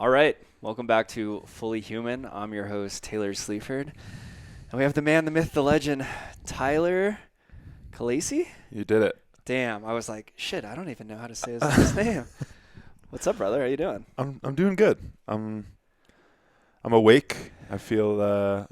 All right, welcome back to Fully Human. I'm your host, Taylor Sleaford. And we have the man, the myth, the legend, Tyler Kallasy? You did it. Damn, I was like, shit, I don't even know how to say his last name. What's up, brother? How you doing? I'm doing good. I'm awake. I feel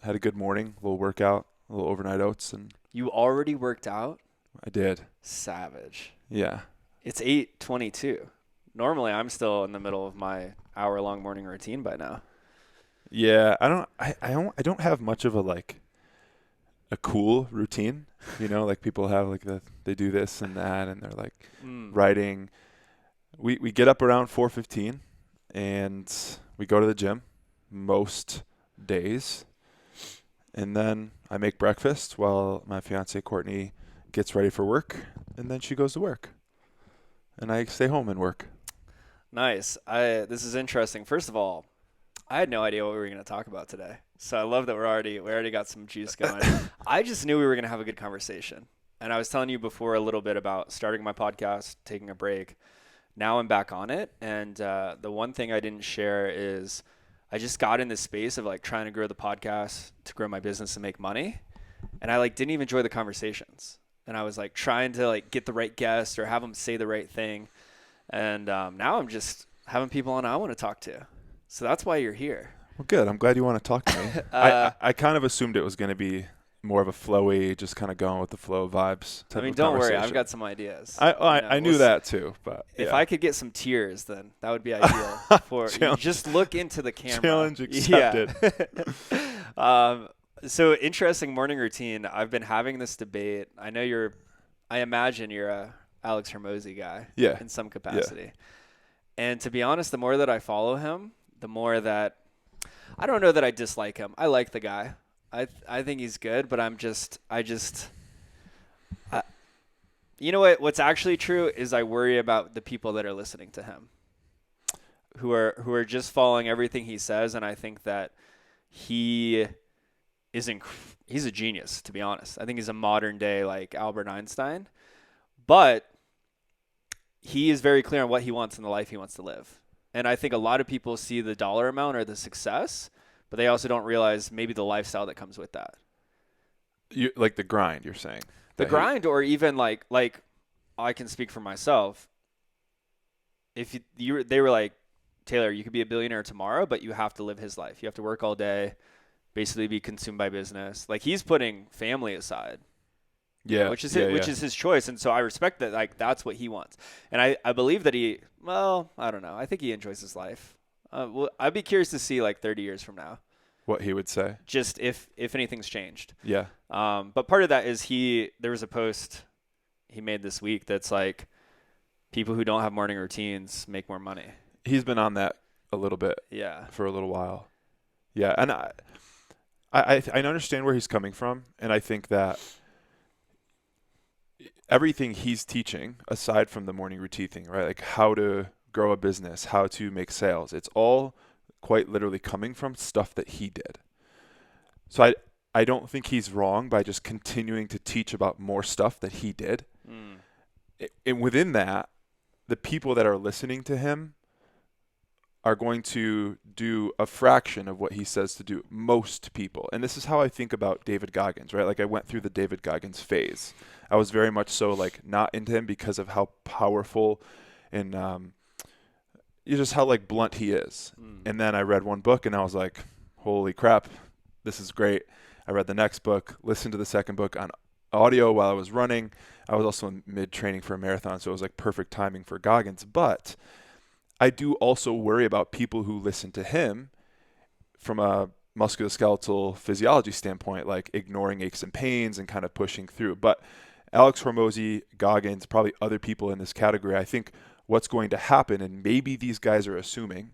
had a good morning, a little workout, a little overnight oats, and You already worked out? I did. Savage. Yeah. It's 8:22. Normally, I'm still in the middle of my hour-long morning routine by now. Yeah, I don't have much of a cool routine, like people have they do this and that and they're like writing. We get up around 4:15 and we go to the gym most days. And then I make breakfast while my fiance Courtney gets ready for work, and then she goes to work. And I stay home and work. Nice. This is interesting. First of all, I had no idea what we were going to talk about today. So I love that we already got some juice going. I just knew we were going to have a good conversation. And I was telling you before a little bit about starting my podcast, taking a break. Now I'm back on it. And the one thing I didn't share is I just got in this space of trying to grow the podcast, to grow my business and make money. And I didn't even enjoy the conversations. And I was trying to get the right guest or have them say the right thing. And now I'm just having people on I want to talk to. So that's why you're here. Well, good. I'm glad you want to talk to me. I kind of assumed it was going to be more of a flowy, just kind of going with the flow vibes type of don't worry. conversation. I've got some ideas. I knew that too. But if yeah. I could get some tears, then that would be ideal. For you just look into the camera. Challenge accepted. Yeah. So interesting morning routine. I've been having this debate. I imagine you're a Alex Hormozy guy. Yeah. In some capacity. Yeah. And to be honest, the more that I follow him, the more that I don't know that I dislike him. I like the guy. I think he's good, but you know what? What's actually true is I worry about the people that are listening to him, who are just following everything he says, and I think that he's a genius, to be honest. I think he's a modern day Albert Einstein, but he is very clear on what he wants in the life he wants to live. And I think a lot of people see the dollar amount or the success, but they also don't realize maybe the lifestyle that comes with that. You like the grind, you're saying? The grind, or even like I can speak for myself. If they were like, Taylor, you could be a billionaire tomorrow, but you have to live his life. You have to work all day, basically be consumed by business. He's putting family aside. Yeah. Which is his choice. And so I respect that that's what he wants. And I believe that I don't know. I think he enjoys his life. I'd be curious to see 30 years from now. What he would say. Just if anything's changed. Yeah. But part of that is there was a post he made this week that's people who don't have morning routines make more money. He's been on that a little bit. Yeah. For a little while. Yeah. And I understand where he's coming from. And I think that everything he's teaching, aside from the morning routine thing, right? How to grow a business, how to make sales, it's all quite literally coming from stuff that he did. So I don't think he's wrong by just continuing to teach about more stuff that he did. And within that, the people that are listening to him are going to do a fraction of what he says to do. Most people. And this is how I think about David Goggins, right? I went through the David Goggins phase. I was very much so not into him because of how powerful and just how blunt he is. And then I read one book and I was like, holy crap, this is great. I read the next book, listened to the second book on audio while I was running. I was also in mid-training for a marathon, so it was perfect timing for Goggins. But I do also worry about people who listen to him from a musculoskeletal physiology standpoint, ignoring aches and pains and kind of pushing through. But Alex Hormozy, Goggins, probably other people in this category, I think what's going to happen, and maybe these guys are assuming,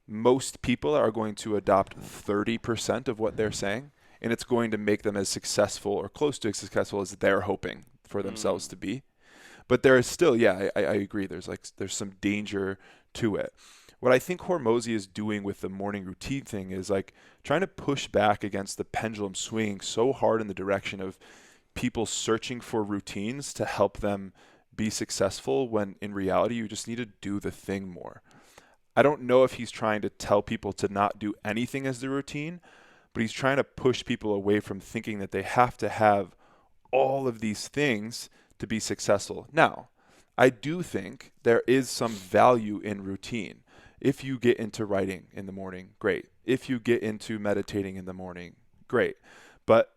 most people are going to adopt 30% of what they're saying, and it's going to make them as successful or close to as successful as they're hoping for themselves to be. But there is still, I agree, there's some danger to it. What I think Hormozy is doing with the morning routine thing is trying to push back against the pendulum swinging so hard in the direction of people searching for routines to help them be successful, when in reality you just need to do the thing more. I don't know if he's trying to tell people to not do anything as their routine, but he's trying to push people away from thinking that they have to have all of these things to be successful. Now, I do think there is some value in routine. If you get into writing in the morning, great. If you get into meditating in the morning, great. But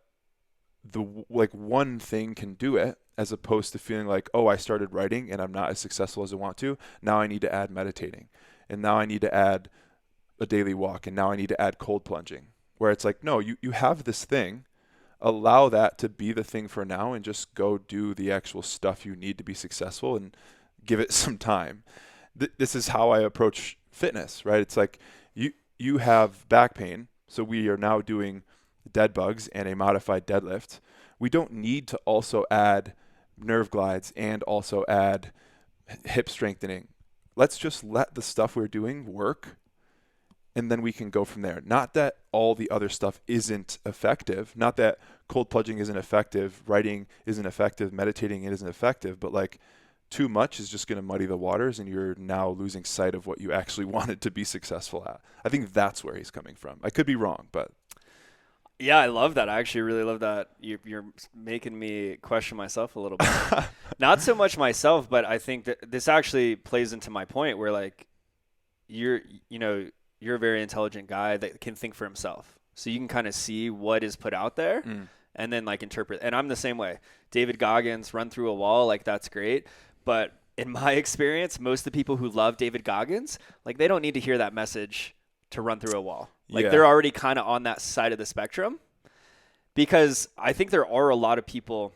one thing can do it, as opposed to feeling like, oh, I started writing and I'm not as successful as I want to. Now I need to add meditating, and now I need to add a daily walk, and now I need to add cold plunging. Where it's like, no, you have this thing. Allow that to be the thing for now, and just go do the actual stuff you need to be successful, and give it some time. This is how I approach fitness, right? It's like you have back pain, so we are now doing dead bugs and a modified deadlift. We don't need to also add nerve glides and also add hip strengthening. Let's just let the stuff we're doing work, and then we can go from there. Not that all the other stuff isn't effective, not that cold plunging isn't effective, writing isn't effective, meditating isn't effective, but like too much is just going to muddy the waters, and you're now losing sight of what you actually wanted to be successful at. I think that's where he's coming from. I could be wrong, but Yeah, I love that. I actually really love that. You're making me question myself a little bit. Not so much myself, but I think that this actually plays into my point where like you're a very intelligent guy that can think for himself. So you can kind of see what is put out there and then like interpret. And I'm the same way. David Goggins, run through a wall, like that's great. But in my experience, most of the people who love David Goggins, like they don't need to hear that message to run through a wall. Like they're already kind of on that side of the spectrum, because I think there are a lot of people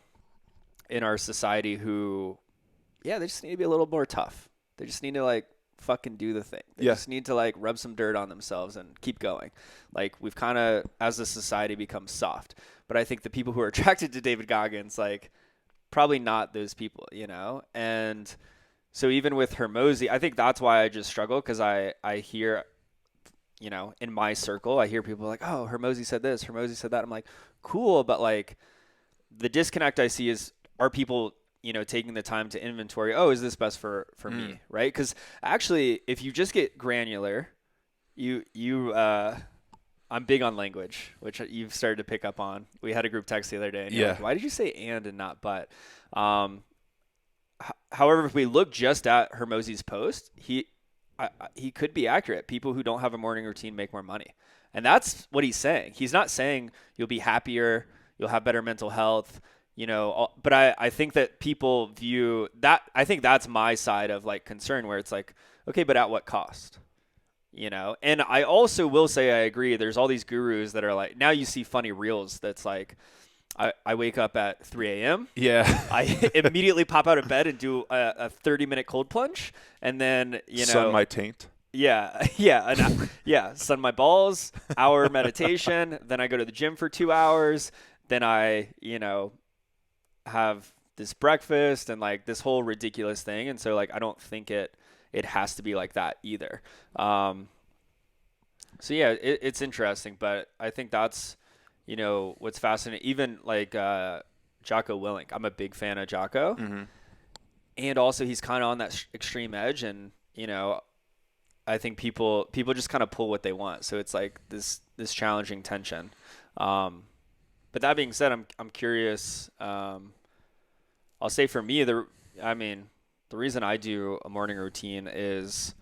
in our society who, they just need to be a little more tough. They just need to like fucking do the thing. They just need to like rub some dirt on themselves and keep going. Like we've kind of, as a society, become soft. But I think the people who are attracted to David Goggins, like probably not those people, And so even with Hormozy, I think that's why I just struggle, because I hear, in my circle, I hear people like, oh, Hormozy said this, Hormozy said that. I'm like, cool. But like the disconnect I see is, are people, taking the time to inventory, oh, is this best for me? Right. Cause actually, if you just get granular, I'm big on language, which you've started to pick up on. We had a group text the other day, and you're like, why did you say and not but? However, if we look just at Hormozy's post, he could be accurate. People who don't have a morning routine make more money. And that's what he's saying. He's not saying you'll be happier, you'll have better mental health, but I think that people view that. I think that's my side of like concern, where it's like, okay, but at what cost? And I also will say, I agree. There's all these gurus that are like, now you see funny reels that's like, I wake up at 3 a.m. Yeah. I immediately pop out of bed and do a 30-minute cold plunge. And then, sun my taint. Yeah. Yeah. Sun my balls, hour meditation. Then I go to the gym for 2 hours. Then I, have this breakfast and like this whole ridiculous thing. And so like, I don't think it has to be like that either. So yeah, it's interesting, but I think that's, what's fascinating. Even like Jocko Willink, I'm a big fan of Jocko, and also he's kind of on that extreme edge, and I think people just kind of pull what they want. So it's like this challenging tension. But that being said, I'm curious. I'll say for me, the reason I do a morning routine is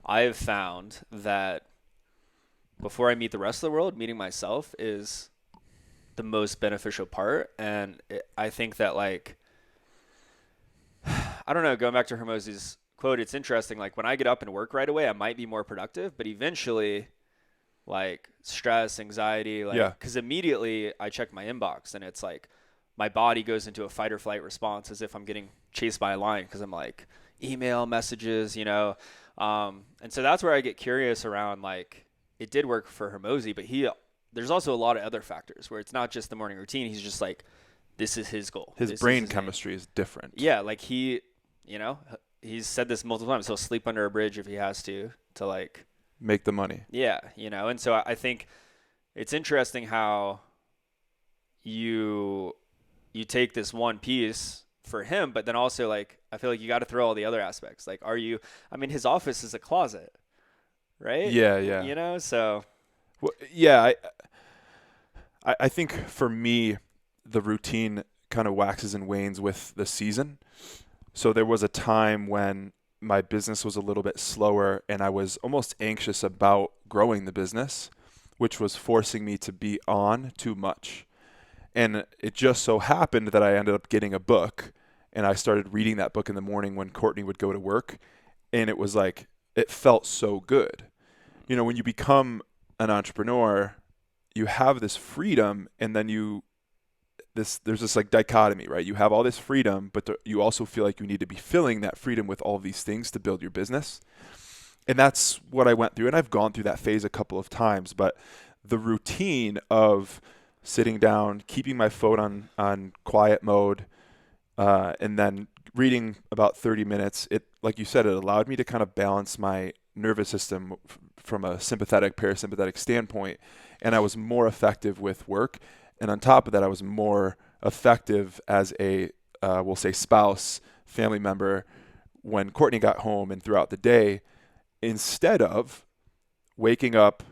I have found that before I meet the rest of the world, meeting myself is the most beneficial part. And I think that like, I don't know, going back to Hormozy's quote, it's interesting. Like when I get up and work right away, I might be more productive, but eventually like stress, anxiety, because immediately I check my inbox and it's like, my body goes into a fight or flight response as if I'm getting chased by a lion, because I'm like email messages, and so that's where I get curious around like it did work for Hormozy, but there's also a lot of other factors where it's not just the morning routine. He's just like, this is his goal. His brain chemistry is different. Yeah, like he's said this multiple times. He'll sleep under a bridge if he has to like make the money. Yeah, and so I think it's interesting how you take this one piece for him, but then also like I feel like you got to throw all the other aspects. Like his office is a closet. right? Yeah. You know, so Well, yeah, I think for me, the routine kind of waxes and wanes with the season. So there was a time when my business was a little bit slower and I was almost anxious about growing the business, which was forcing me to be on too much. And it just so happened that I ended up getting a book and I started reading that book in the morning when Courtney would go to work. And it was like, it felt so good. You know, when you become an entrepreneur, you have this freedom and then there's this like dichotomy, right? You have all this freedom, but you also feel like you need to be filling that freedom with all these things to build your business. And that's what I went through. And I've gone through that phase a couple of times, but the routine of sitting down, keeping my phone on quiet mode, and then reading about 30 minutes, it, like you said, it allowed me to kind of balance my nervous system from a sympathetic, parasympathetic standpoint. And I was more effective with work. And on top of that, I was more effective as a, we'll say, spouse, family member when Courtney got home and throughout the day, instead of waking up,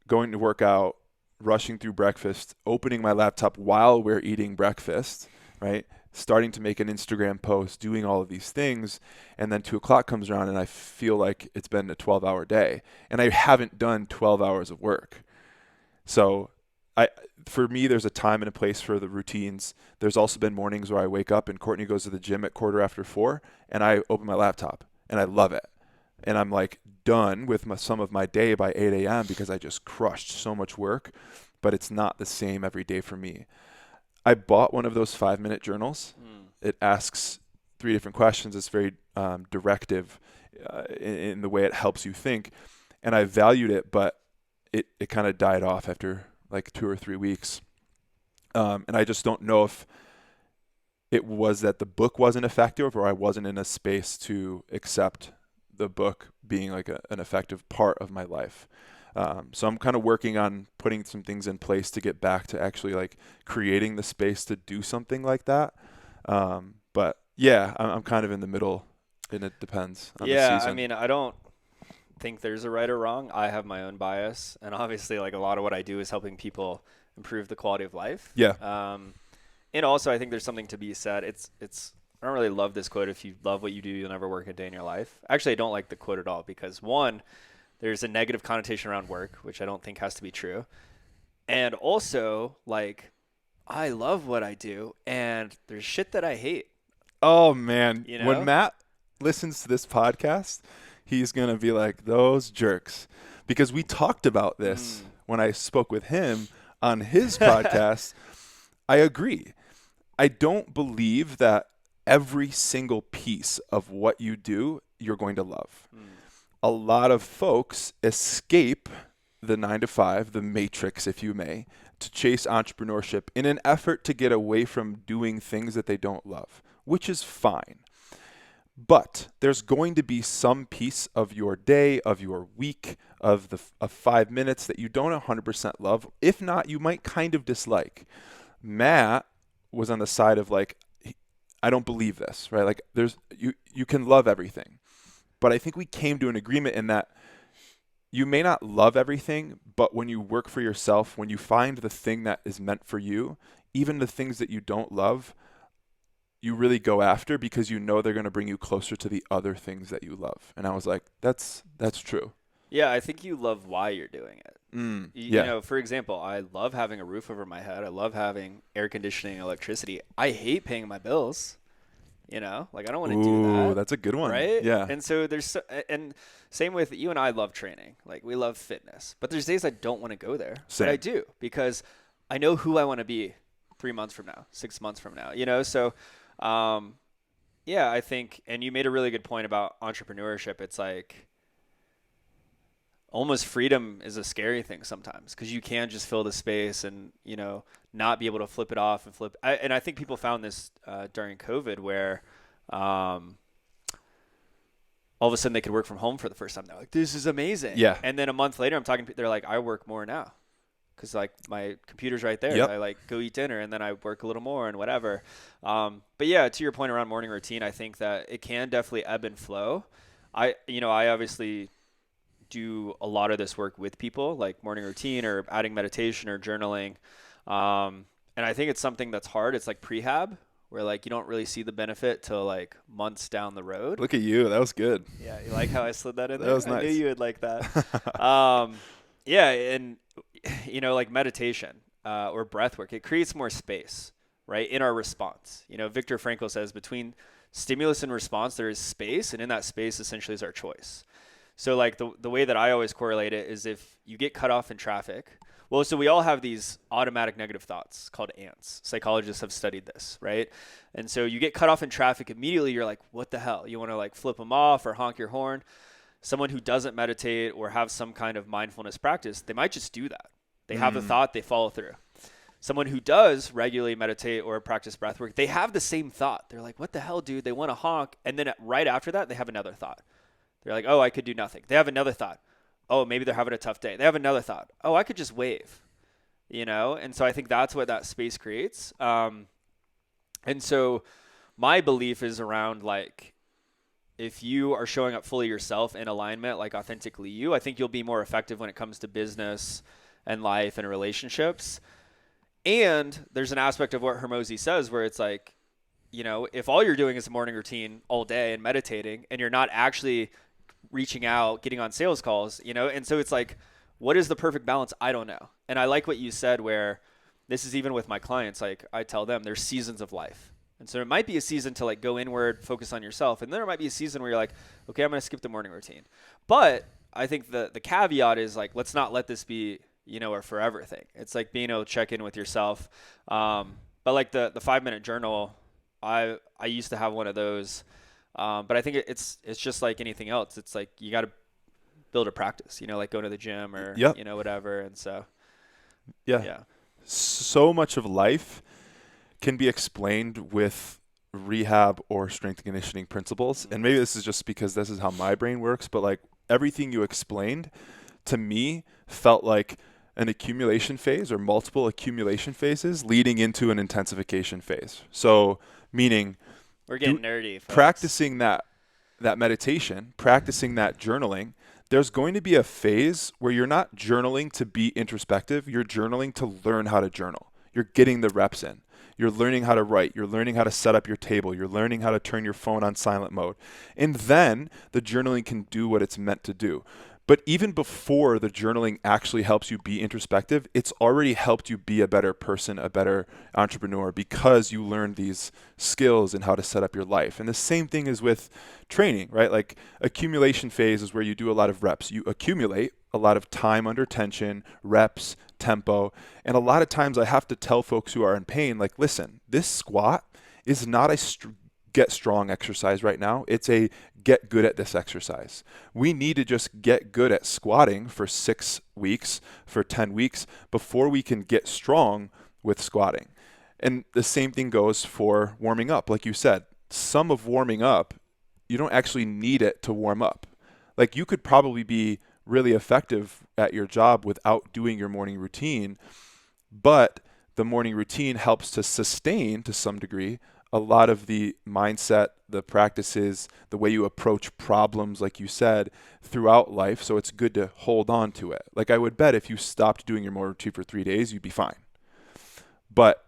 going to work out, rushing through breakfast, opening my laptop while we're eating breakfast, right? Starting to make an Instagram post, doing all of these things. And then 2 o'clock comes around and I feel like it's been a 12-hour day and I haven't done 12 hours of work. So for me, there's a time and a place for the routines. There's also been mornings where I wake up and Courtney goes to the gym at 4:15 and I open my laptop and I love it. And I'm like done with some of my day by 8 a.m. because I just crushed so much work, but it's not the same every day for me. I bought one of those 5-minute journals. It asks 3 different questions. It's very directive in the way it helps you think. And I valued it, but it kind of died off after like 2 or 3 weeks. And I just don't know if it was that the book wasn't effective or I wasn't in a space to accept the book being like an effective part of my life. So I'm kind of working on putting some things in place to get back to actually like creating the space to do something like that. But yeah, I'm kind of in the middle and it depends on the season. I mean, I don't think there's a right or wrong. I have my own bias, and obviously like a lot of what I do is helping people improve the quality of life. Yeah. And also I think there's something to be said. It's I don't really love this quote. If you love what you do, you'll never work a day in your life. Actually, I don't like the quote at all because one, there's a negative connotation around work, which I don't think has to be true. And also, like, I love what I do, and there's shit that I hate. Oh man, You know? when Matt listens to this podcast, he's going to be like, those jerks. Because we talked about this when I spoke with him on his podcast. I agree. I don't believe that every single piece of what you do, you're going to love. A lot of folks escape the 9 to 5, the matrix, if you may, to chase entrepreneurship in an effort to get away from doing things that they don't love, which is fine. But there's going to be some piece of your day, of your week, of 5 minutes that you don't 100% love. If not, you might kind of dislike. Matt was on the side of like, I don't believe this, right? Like you can love everything. But I think we came to an agreement in that you may not love everything, but when you work for yourself, when you find the thing that is meant for you, even the things that you don't love, you really go after because you know they're going to bring you closer to the other things that you love. And I was like, that's true. Yeah, I think you love why you're doing it. Yeah. You know, for example, I love having a roof over my head. I love having air conditioning, electricity. I hate paying my bills. You know, like I don't want to do that. Ooh, that's a good one. Right? Yeah. And so and same with you and I love training. Like we love fitness. But there's days I don't want to go there. Same. But I do because I know who I want to be 3 months from now, 6 months from now. You know, so yeah, I think, and you made a really good point about entrepreneurship. It's like almost freedom is a scary thing sometimes because you can just fill the space and, you know, not be able to flip it off and flip. And I think people found this during COVID where all of a sudden they could work from home for the first time. They're like, this is amazing. Yeah. And then a month later, I'm talking, they're like, I work more now because like my computer's right there. Yep. I like go eat dinner and then I work a little more and whatever. But yeah, to your point around morning routine, I think that it can definitely ebb and flow. I obviously do a lot of this work with people, like morning routine or adding meditation or journaling. And I think it's something that's hard. It's like prehab, where like you don't really see the benefit till like months down the road. Look at you. That was good. Yeah, you like how I slid that in there? That was I knew nice. you would like that. Yeah, and like meditation or breath work, it creates more space, right, in our response. Viktor Frankl says between stimulus and response, there is space, and in that space essentially is our choice. So like the way that I always correlate it is if you get cut off in traffic, well, so we all have these automatic negative thoughts called ants. Psychologists have studied this, right? And so you get cut off in traffic, immediately you're like, what the hell? You want to like flip them off or honk your horn. Someone who doesn't meditate or have some kind of mindfulness practice, they might just do that. They have the thought, they follow through. Someone who does regularly meditate or practice breath work, they have the same thought. They're like, what the hell, dude? They want to honk. And then right after that, they have another thought. They're like, oh, I could do nothing. They have another thought. Oh, maybe they're having a tough day. They have another thought. Oh, I could just wave, And so I think that's what that space creates. And so my belief is around like, if you are showing up fully yourself in alignment, like authentically you, I think you'll be more effective when it comes to business and life and relationships. And there's an aspect of what Hormozy says where it's like, if all you're doing is a morning routine all day and meditating and you're not actually reaching out, getting on sales calls, and so it's like, what is the perfect balance? I don't know. And I like what you said where this is even with my clients, like I tell them there's seasons of life. And so it might be a season to like go inward, focus on yourself. And then there might be a season where you're like, okay, I'm going to skip the morning routine. But I think the caveat is like, let's not let this be, a forever thing. It's like being able to check in with yourself. But like the 5-minute journal, I used to have one of those. But I think it's just like anything else. It's like, you got to build a practice, like go to the gym or, whatever. And so, yeah. So much of life can be explained with rehab or strength and conditioning principles. And maybe this is just because this is how my brain works, but like everything you explained to me felt like an accumulation phase or multiple accumulation phases leading into an intensification phase. So meaning we're getting nerdy, folks. Practicing that meditation, practicing that journaling, there's going to be a phase where you're not journaling to be introspective. You're journaling to learn how to journal. You're getting the reps in. You're learning how to write. You're learning how to set up your table. You're learning how to turn your phone on silent mode. And then the journaling can do what it's meant to do. But even before the journaling actually helps you be introspective, it's already helped you be a better person, a better entrepreneur, because you learned these skills and how to set up your life. And the same thing is with training, right? Like accumulation phase is where you do a lot of reps. You accumulate a lot of time under tension, reps, tempo. And a lot of times I have to tell folks who are in pain, like, listen, this squat is not a get strong exercise right now. It's a get good at this exercise. We need to just get good at squatting for 6 weeks, for 10 weeks before we can get strong with squatting. And the same thing goes for warming up. Like you said, some of warming up, you don't actually need it to warm up. Like you could probably be really effective at your job without doing your morning routine, but the morning routine helps to sustain to some degree a lot of the mindset, the practices, the way you approach problems, like you said, throughout life. So it's good to hold on to it. Like I would bet if you stopped doing your morning routine for 3 days, you'd be fine. But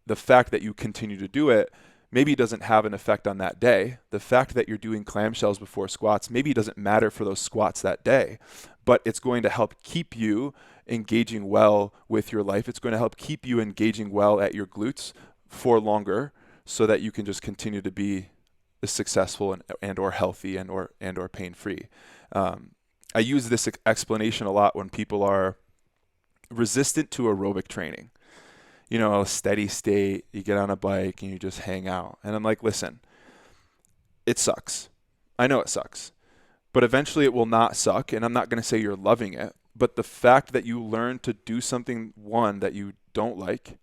the fact that you continue to do it maybe doesn't have an effect on that day. The fact that you're doing clamshells before squats maybe doesn't matter for those squats that day, but it's going to help keep you engaging well with your life. It's going to help keep you engaging well at your glutes for longer, so that you can just continue to be successful and or healthy and or pain-free. I use this explanation a lot when people are resistant to aerobic training. A steady state, you get on a bike and you just hang out. And I'm like, listen, it sucks. I know it sucks. But eventually it will not suck, and I'm not going to say you're loving it. But the fact that you learn to do something, one, that you don't like,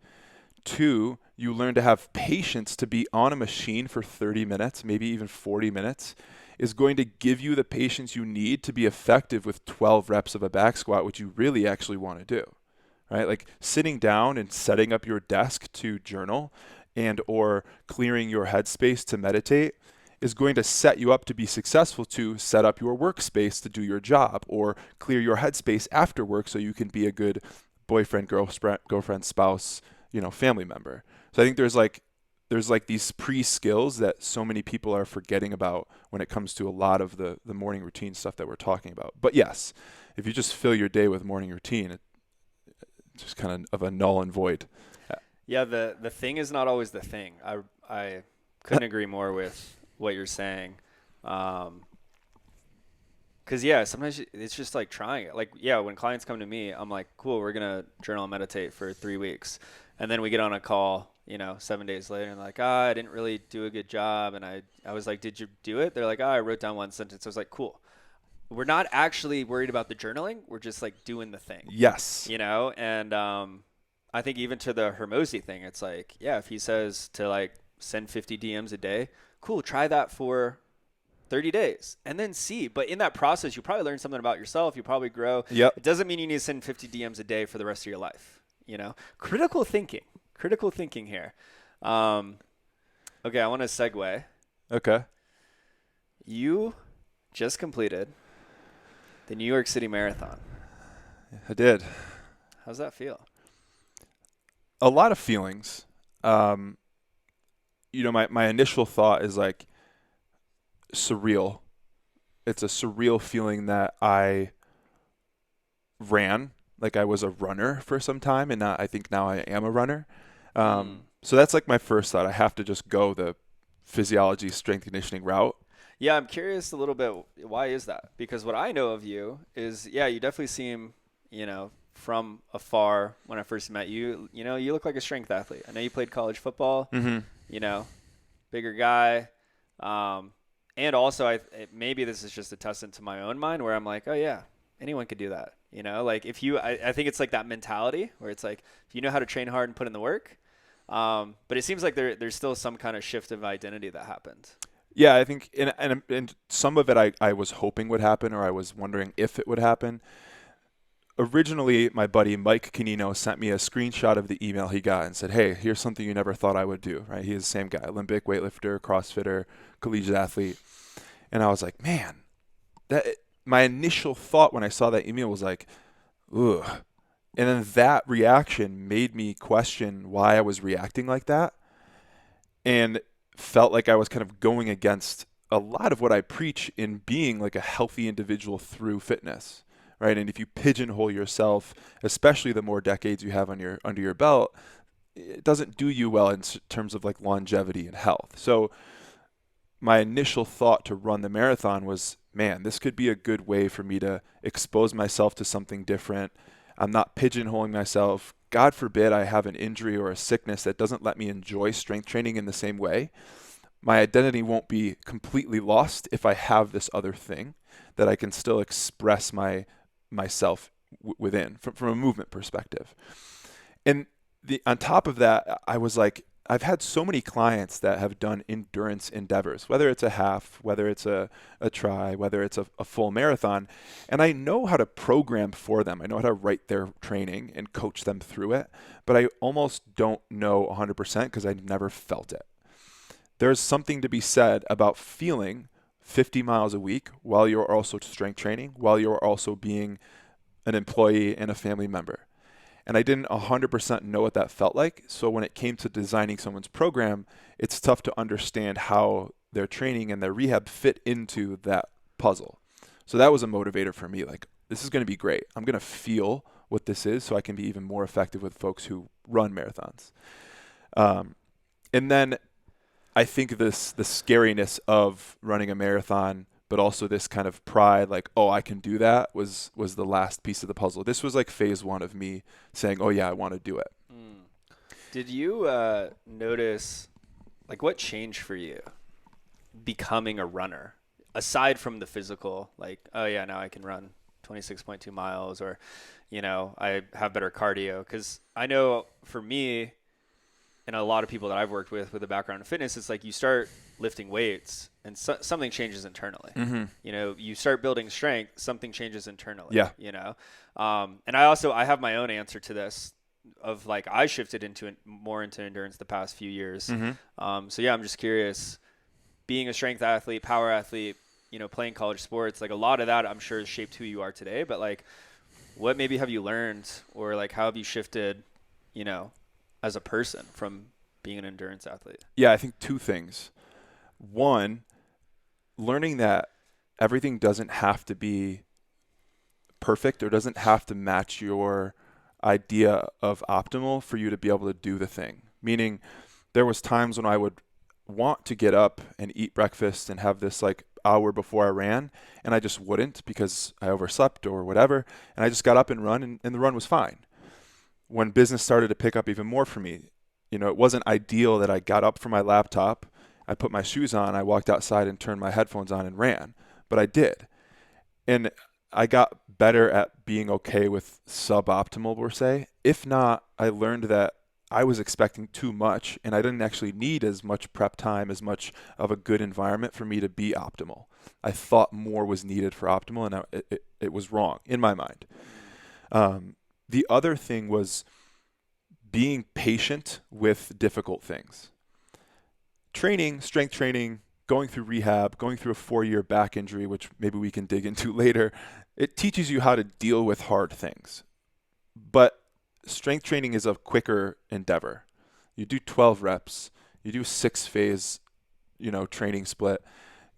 two, you learn to have patience to be on a machine for 30 minutes, maybe even 40 minutes, is going to give you the patience you need to be effective with 12 reps of a back squat, which you really actually want to do, right? Like sitting down and setting up your desk to journal and or clearing your headspace to meditate is going to set you up to be successful to set up your workspace to do your job or clear your headspace after work so you can be a good boyfriend, girlfriend, spouse, family member. So I think there's like these pre-skills that so many people are forgetting about when it comes to a lot of the morning routine stuff that we're talking about. But yes, if you just fill your day with morning routine, it's just kind of a null and void. Yeah, the thing is not always the thing. I couldn't agree more with what you're saying. 'Cause yeah, sometimes it's just like trying it. Like, yeah, when clients come to me, I'm like, cool, we're going to journal and meditate for 3 weeks. And then we get on a call, 7 days later and like, I didn't really do a good job. And I was like, did you do it? They're like, I wrote down one sentence. I was like, cool. We're not actually worried about the journaling. We're just like doing the thing. Yes. And I think even to the Hermosi thing, it's like, yeah, if he says to like send 50 DMs a day, cool, try that for 30 days and then see. But in that process, you probably learn something about yourself. You probably grow. Yep. It doesn't mean you need to send 50 DMs a day for the rest of your life. Critical thinking here. Okay, I want to segue. Okay. You just completed the New York City Marathon. I did. How's that feel? A lot of feelings. My initial thought is like surreal. It's a surreal feeling that I ran, like I was a runner for some time, and I think now I am a runner. So that's like my first thought. I have to just go the physiology, strength conditioning route. Yeah, I'm curious a little bit. Why is that? Because what I know of you is, yeah, you definitely seem, from afar when I first met you, you look like a strength athlete. I know you played college football, bigger guy. And also maybe this is just a testament to my own mind where I'm like, oh yeah, anyone could do that. Like if I think it's like that mentality where it's like, if you know how to train hard and put in the work. But it seems like there's still some kind of shift of identity that happened. Yeah, I think, and some of it I was hoping would happen, or I was wondering if it would happen. Originally, my buddy Mike Canino sent me a screenshot of the email he got and said, hey, here's something you never thought I would do, right? He's the same guy, Olympic weightlifter, CrossFitter, collegiate athlete. And I was like, man, my initial thought when I saw that email was like, ugh. And then that reaction made me question why I was reacting like that. And felt like I was kind of going against a lot of what I preach in being like a healthy individual through fitness, right? And if you pigeonhole yourself, especially the more decades you have under your belt, it doesn't do you well in terms of like longevity and health. So my initial thought to run the marathon was, man, this could be a good way for me to expose myself to something different. I'm not pigeonholing myself. God forbid I have an injury or a sickness that doesn't let me enjoy strength training in the same way. My identity won't be completely lost if I have this other thing that I can still express myself within from a movement perspective. And on top of that, I was like, I've had so many clients that have done endurance endeavors, whether it's a half, whether it's a tri, whether it's a full marathon, and I know how to program for them. I know how to write their training and coach them through it, but I almost don't know 100% because I never felt it. There's something to be said about feeling 50 miles a week while you're also strength training, while you're also being an employee and a family member. And I didn't 100% know what that felt like. So when it came to designing someone's program, it's tough to understand how their training and their rehab fit into that puzzle. So that was a motivator for me. Like, this is going to be great. I'm going to feel what this is so I can be even more effective with folks who run marathons. And then I think the scariness of running a marathon, but also this kind of pride, like, oh, I can do that, was the last piece of the puzzle. This was like phase one of me saying, oh yeah, I want to do it. Did you notice, like, what changed for you becoming a runner, aside from the physical, like, oh yeah, now I can run 26.2 miles, or, I have better cardio? Because I know for me, and a lot of people that I've worked with a background in fitness, it's like you start lifting weights and something changes internally. Mm-hmm. You start building strength, something changes internally. Yeah. And I have my own answer to this of like, I shifted more into endurance the past few years. Mm-hmm. So yeah, I'm just curious, being a strength athlete, power athlete, playing college sports, like a lot of that I'm sure has shaped who you are today. But like, what maybe have you learned, or like how have you shifted, you know, as a person from being an endurance athlete? Yeah, I think two things. One, learning that everything doesn't have to be perfect or doesn't have to match your idea of optimal for you to be able to do the thing. Meaning, there was times when I would want to get up and eat breakfast and have this like hour before I ran, and I just wouldn't because I overslept or whatever, and I just got up and run, and the run was fine. When business started to pick up even more for me, it wasn't ideal that I got up from my laptop, I put my shoes on, I walked outside and turned my headphones on and ran, but I did. And I got better at being okay with suboptimal, per se. If not, I learned that I was expecting too much, and I didn't actually need as much prep time, as much of a good environment for me to be optimal. I thought more was needed for optimal, and it was wrong in my mind. The other thing was being patient with difficult things. Training, strength training, going through rehab, going through a 4-year back injury, which maybe we can dig into later, it teaches you how to deal with hard things. But strength training is a quicker endeavor. You do 12 reps, you do 6-phase, training split.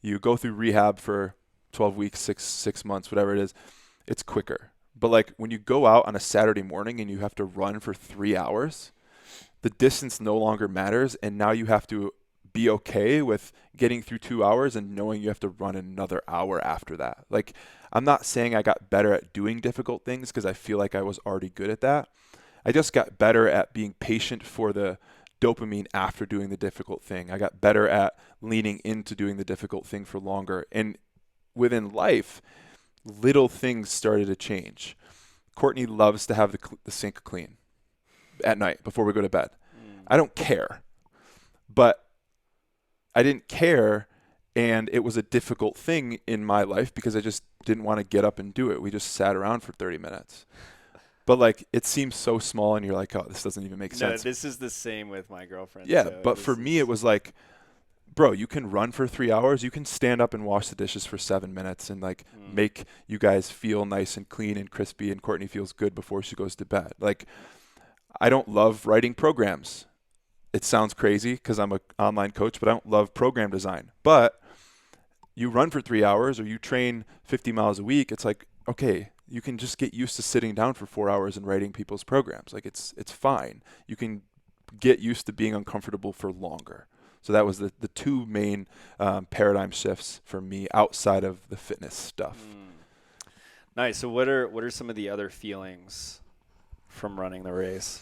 You go through rehab for 12 weeks, six months, whatever it is. It's quicker. But like when you go out on a Saturday morning and you have to run for 3 hours, the distance no longer matters, and now you have to be okay with getting through 2 hours and knowing you have to run another hour after that. Like, I'm not saying I got better at doing difficult things because I feel like I was already good at that. I just got better at being patient for the dopamine after doing the difficult thing. I got better at leaning into doing the difficult thing for longer. And within life, little things started to change. Courtney loves to have the sink clean at night before we go to bed. I don't care. But I didn't care, and it was a difficult thing in my life because I just didn't want to get up and do it. We just sat around for 30 minutes. But like, it seems so small, and you're like, oh, this doesn't even make sense. No, this is the same with my girlfriend. Yeah, so but for me, it was like, bro, you can run for 3 hours. You can stand up and wash the dishes for 7 minutes and like make you guys feel nice and clean and crispy, and Courtney feels good before she goes to bed. Like, I don't love writing programs. It sounds crazy because I'm an online coach, but I don't love program design. But you run for 3 hours or you train 50 miles a week, it's like, okay, you can just get used to sitting down for 4 hours and writing people's programs. Like, it's fine. You can get used to being uncomfortable for longer. So that was the two main paradigm shifts for me outside of the fitness stuff. Nice. So what are some of the other feelings from running the race?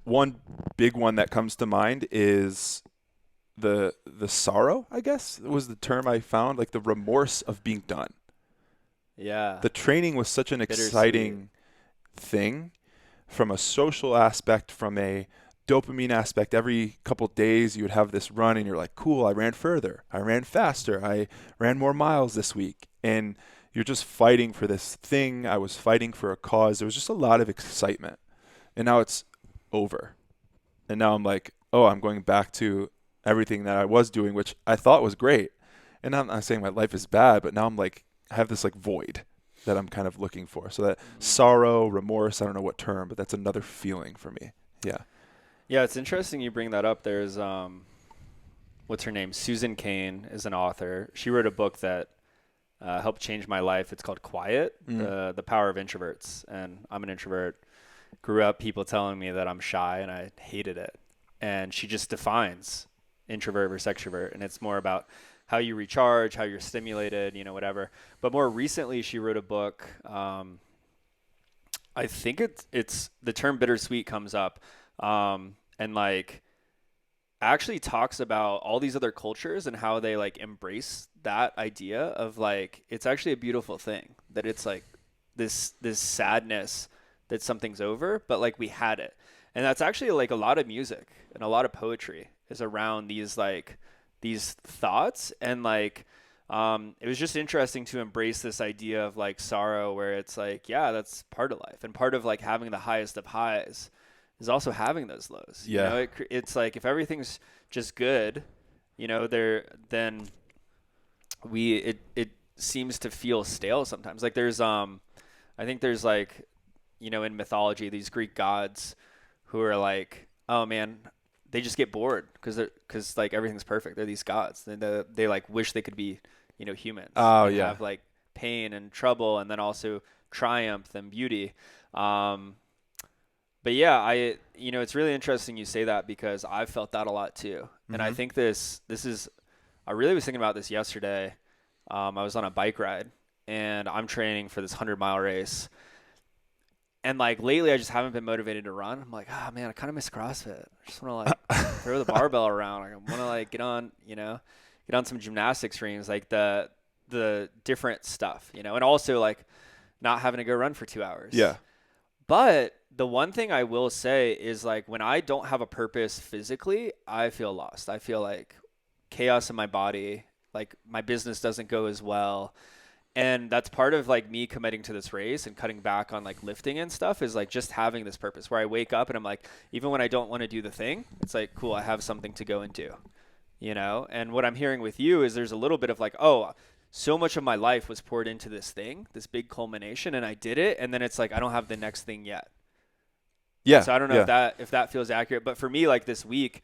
One big one that comes to mind is the sorrow, I guess, was the term I found, like the remorse of being done. Yeah. The training was such an exciting thing from a social aspect, from a dopamine aspect. Every couple days you would have this run and you're like, cool, I ran further, I ran faster, I ran more miles this week. And you're just fighting for this thing. I was fighting for a cause. There was just a lot of excitement. And now it's over. And now I'm like, oh, I'm going back to everything that I was doing, which I thought was great. And I'm not saying my life is bad, but now I'm like, I have this like void that I'm kind of looking for. So that sorrow, remorse, I don't know what term, but that's another feeling for me. Yeah. Yeah, it's interesting you bring that up. There's what's her name? Susan Cain is an author. She wrote a book that helped change my life. It's called Quiet, The Power of Introverts. And I'm an introvert. Grew up people telling me that I'm shy, and I hated it. And she just defines introvert versus extrovert, and it's more about how you recharge, how you're stimulated, whatever. But more recently, she wrote a book. I think it's the term bittersweet comes up, and like actually talks about all these other cultures and how they like embrace that idea of like it's actually a beautiful thing, that it's like this sadness that something's over, but like we had it. And that's actually like a lot of music and a lot of poetry is around these thoughts. And like it was just interesting to embrace this idea of like sorrow, where it's like, yeah, that's part of life, and part of like having the highest of highs is also having those lows. Yeah. It's like if everything's just good, then it seems to feel stale sometimes. Like I think there's like, in mythology, these Greek gods who are like, oh man, they just get bored because like everything's perfect. They're these gods. They like wish they could be, humans. Oh, and yeah. have like pain and trouble, and then also triumph and beauty. But yeah, it's really interesting you say that because I've felt that a lot too. And I think this is, I really was thinking about this yesterday. I was on a bike ride and I'm training for this 100-mile race. And like lately I just haven't been motivated to run. I'm like, oh man, I kind of miss CrossFit. I just want to like throw the barbell around. I want to like get on some gymnastics rings, like the different stuff, and also like not having to go run for 2 hours. Yeah. But the one thing I will say is like when I don't have a purpose physically, I feel lost. I feel like chaos in my body, like my business doesn't go as well. And that's part of like me committing to this race and cutting back on like lifting and stuff is like just having this purpose where I wake up and I'm like, even when I don't want to do the thing, it's like, cool, I have something to go and do, And what I'm hearing with you is there's a little bit of like, oh, so much of my life was poured into this thing, this big culmination, and I did it. And then it's like, I don't have the next thing yet. Yeah. So I don't know if that feels accurate, but for me, like this week,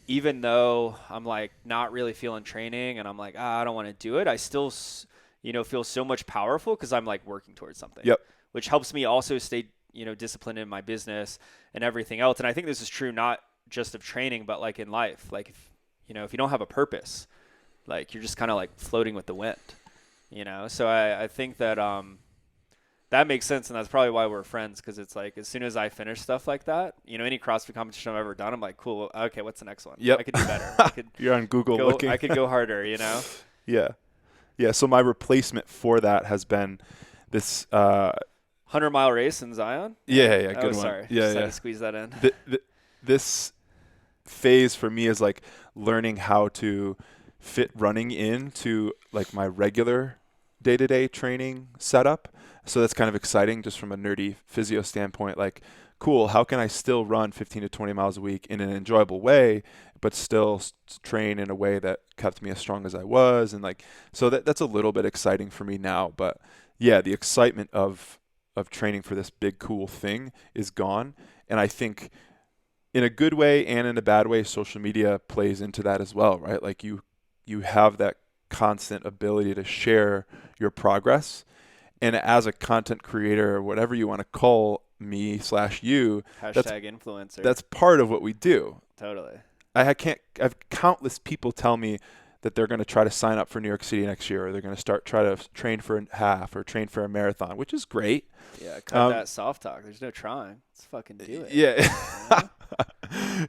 even though I'm like not really feeling training and I'm like, I don't want to do it, I still feel so much powerful because I'm like working towards something. Yep. Which helps me also stay, disciplined in my business and everything else. And I think this is true not just of training, but like in life. Like if you don't have a purpose, like you're just kind of like floating with the wind, So I think that that makes sense, and that's probably why we're friends. Because it's like as soon as I finish stuff like that, any CrossFit competition I've ever done, I'm like, cool. Okay, what's the next one? Yep. I could do better. You're on Google looking. I could go harder, Yeah. Yeah, so my replacement for that has been this 100-mile race in Zion? Yeah, good one. Sorry. Yeah, Just had to squeeze that in. This phase for me is like learning how to fit running into like my regular day-to-day training setup. So that's kind of exciting just from a nerdy physio standpoint. Like, cool, how can I still run 15 to 20 miles a week in an enjoyable way, but still train in a way that kept me as strong as I was? And like, so that's a little bit exciting for me now. But yeah, the excitement of training for this big, cool thing is gone. And I think in a good way and in a bad way, social media plays into that as well, right? Like you have that constant ability to share your progress. And as a content creator, or whatever you want to call me / you, #influencer. That's part of what we do. Totally. I've countless people tell me that they're going to try to sign up for New York City next year, or they're going to try to train for a half or train for a marathon, which is great. Yeah, cut that soft talk. There's no trying. Let's fucking do it. Yeah.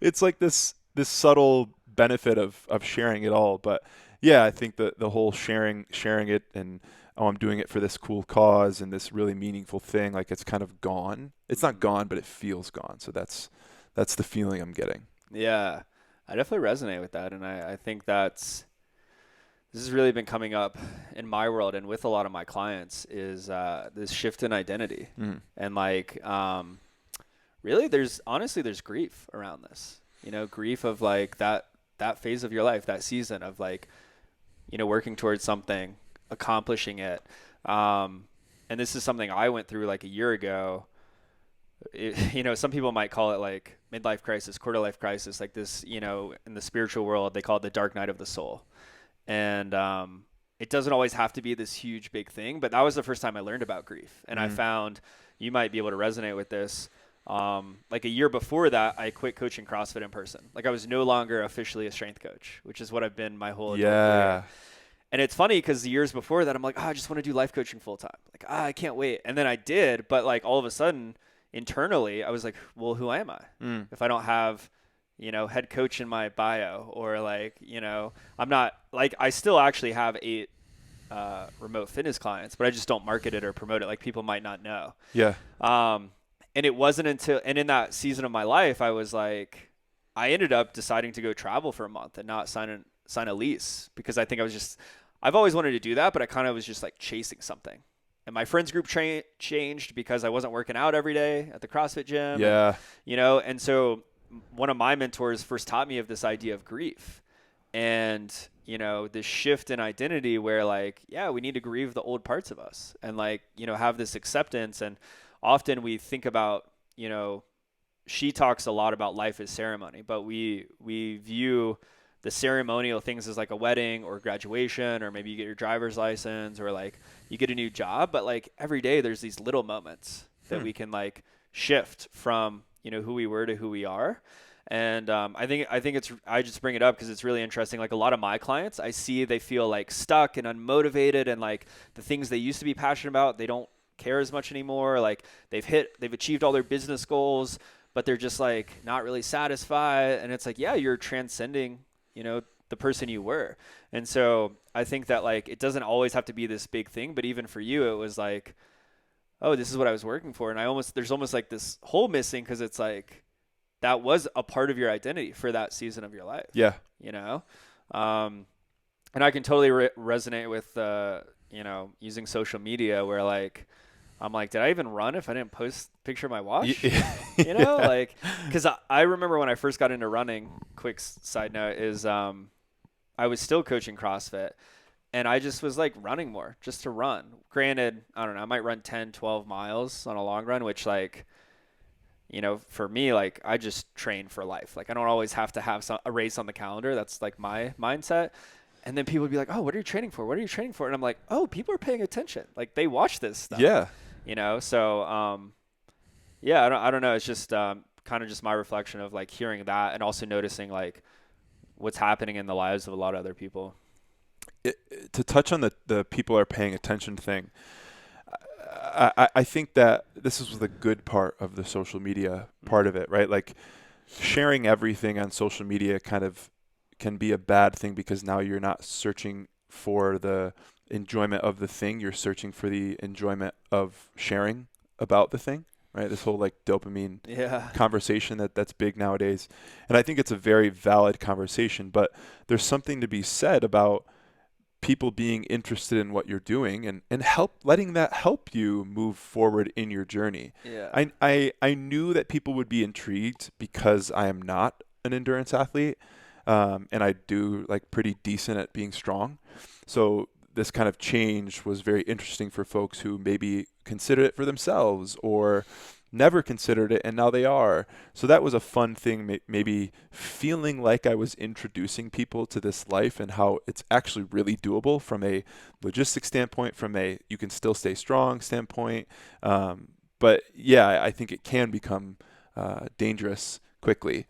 It's like this subtle benefit of sharing it all. But yeah, I think that the whole sharing it and, oh, I'm doing it for this cool cause and this really meaningful thing, like it's kind of gone. It's not gone, but it feels gone. So that's the feeling I'm getting. Yeah, I definitely resonate with that. And I think this has really been coming up in my world and with a lot of my clients is this shift in identity. And like, really there's grief around this, grief of like that phase of your life, that season of like, working towards something, accomplishing it. And this is something I went through like a year ago. Some people might call it like midlife crisis, quarter life crisis, like this, in the spiritual world, they call it the dark night of the soul. And it doesn't always have to be this huge, big thing, but that was the first time I learned about grief. And I found you might be able to resonate with this. Like a year before that, I quit coaching CrossFit in person. Like I was no longer officially a strength coach, which is what I've been my whole adult career. And it's funny because the years before that, I'm like, I just want to do life coaching full time. Like, I can't wait. And then I did, but like all of a sudden internally, I was like, well, who am I if I don't have, head coach in my bio, or like, I'm not like, I still actually have 8 remote fitness clients, but I just don't market it or promote it. Like people might not know. Yeah. And it wasn't until, and in that season of my life, I was like, I ended up deciding to go travel for a month and not sign a lease, because I think I've always wanted to do that, but I kind of was just like chasing something. And my friends group changed because I wasn't working out every day at the CrossFit gym. Yeah. And so one of my mentors first taught me of this idea of grief. and this shift in identity where like, yeah, we need to grieve the old parts of us and like, have this acceptance. And often we think about, she talks a lot about life as ceremony, but we view the ceremonial things as like a wedding or graduation, or maybe you get your driver's license, or like you get a new job. But like every day there's these little moments that we can like shift from, who we were to who we are. And I just bring it up because it's really interesting. Like a lot of my clients, I see they feel like stuck and unmotivated, and like the things they used to be passionate about, they don't care as much anymore. Like they've achieved all their business goals, but they're just like not really satisfied. And it's like, yeah, you're transcending, the person you were. And so I think that like it doesn't always have to be this big thing, but even for you, it was like, oh, this is what I was working for. And there's almost like this hole missing, because it's like that was a part of your identity for that season of your life. Yeah. And I can totally resonate with using social media, where like I'm like, did I even run if I didn't post a picture of my watch? Like, because I remember when I first got into running, quick side note is I was still coaching CrossFit, and I just was like running more just to run. Granted, I don't know, I might run 10, 12 miles on a long run, which like, for me, like I just train for life. Like I don't always have to have a race on the calendar. That's like my mindset. And then people would be like, oh, what are you training for? What are you training for? And I'm like, oh, people are paying attention. Like they watch this stuff. Yeah. So, yeah, I don't know. It's just kind of just my reflection of like hearing that, and also noticing like what's happening in the lives of a lot of other people. To touch on the people are paying attention thing, I think that this is the good part of the social media part of it, right? Like sharing everything on social media kind of can be a bad thing, because now you're not searching for the enjoyment of the thing. You're searching for the enjoyment of sharing about the thing, right? This whole like dopamine conversation that's big nowadays. And I think it's a very valid conversation, but there's something to be said about people being interested in what you're doing and letting that help you move forward in your journey. Yeah. I knew that people would be intrigued because I am not an endurance athlete. And I do like pretty decent at being strong. So this kind of change was very interesting for folks who maybe considered it for themselves or never considered it, and now they are. So that was a fun thing, maybe feeling like I was introducing people to this life and how it's actually really doable from a logistics standpoint, from a you can still stay strong standpoint. But yeah, I think it can become dangerous quickly,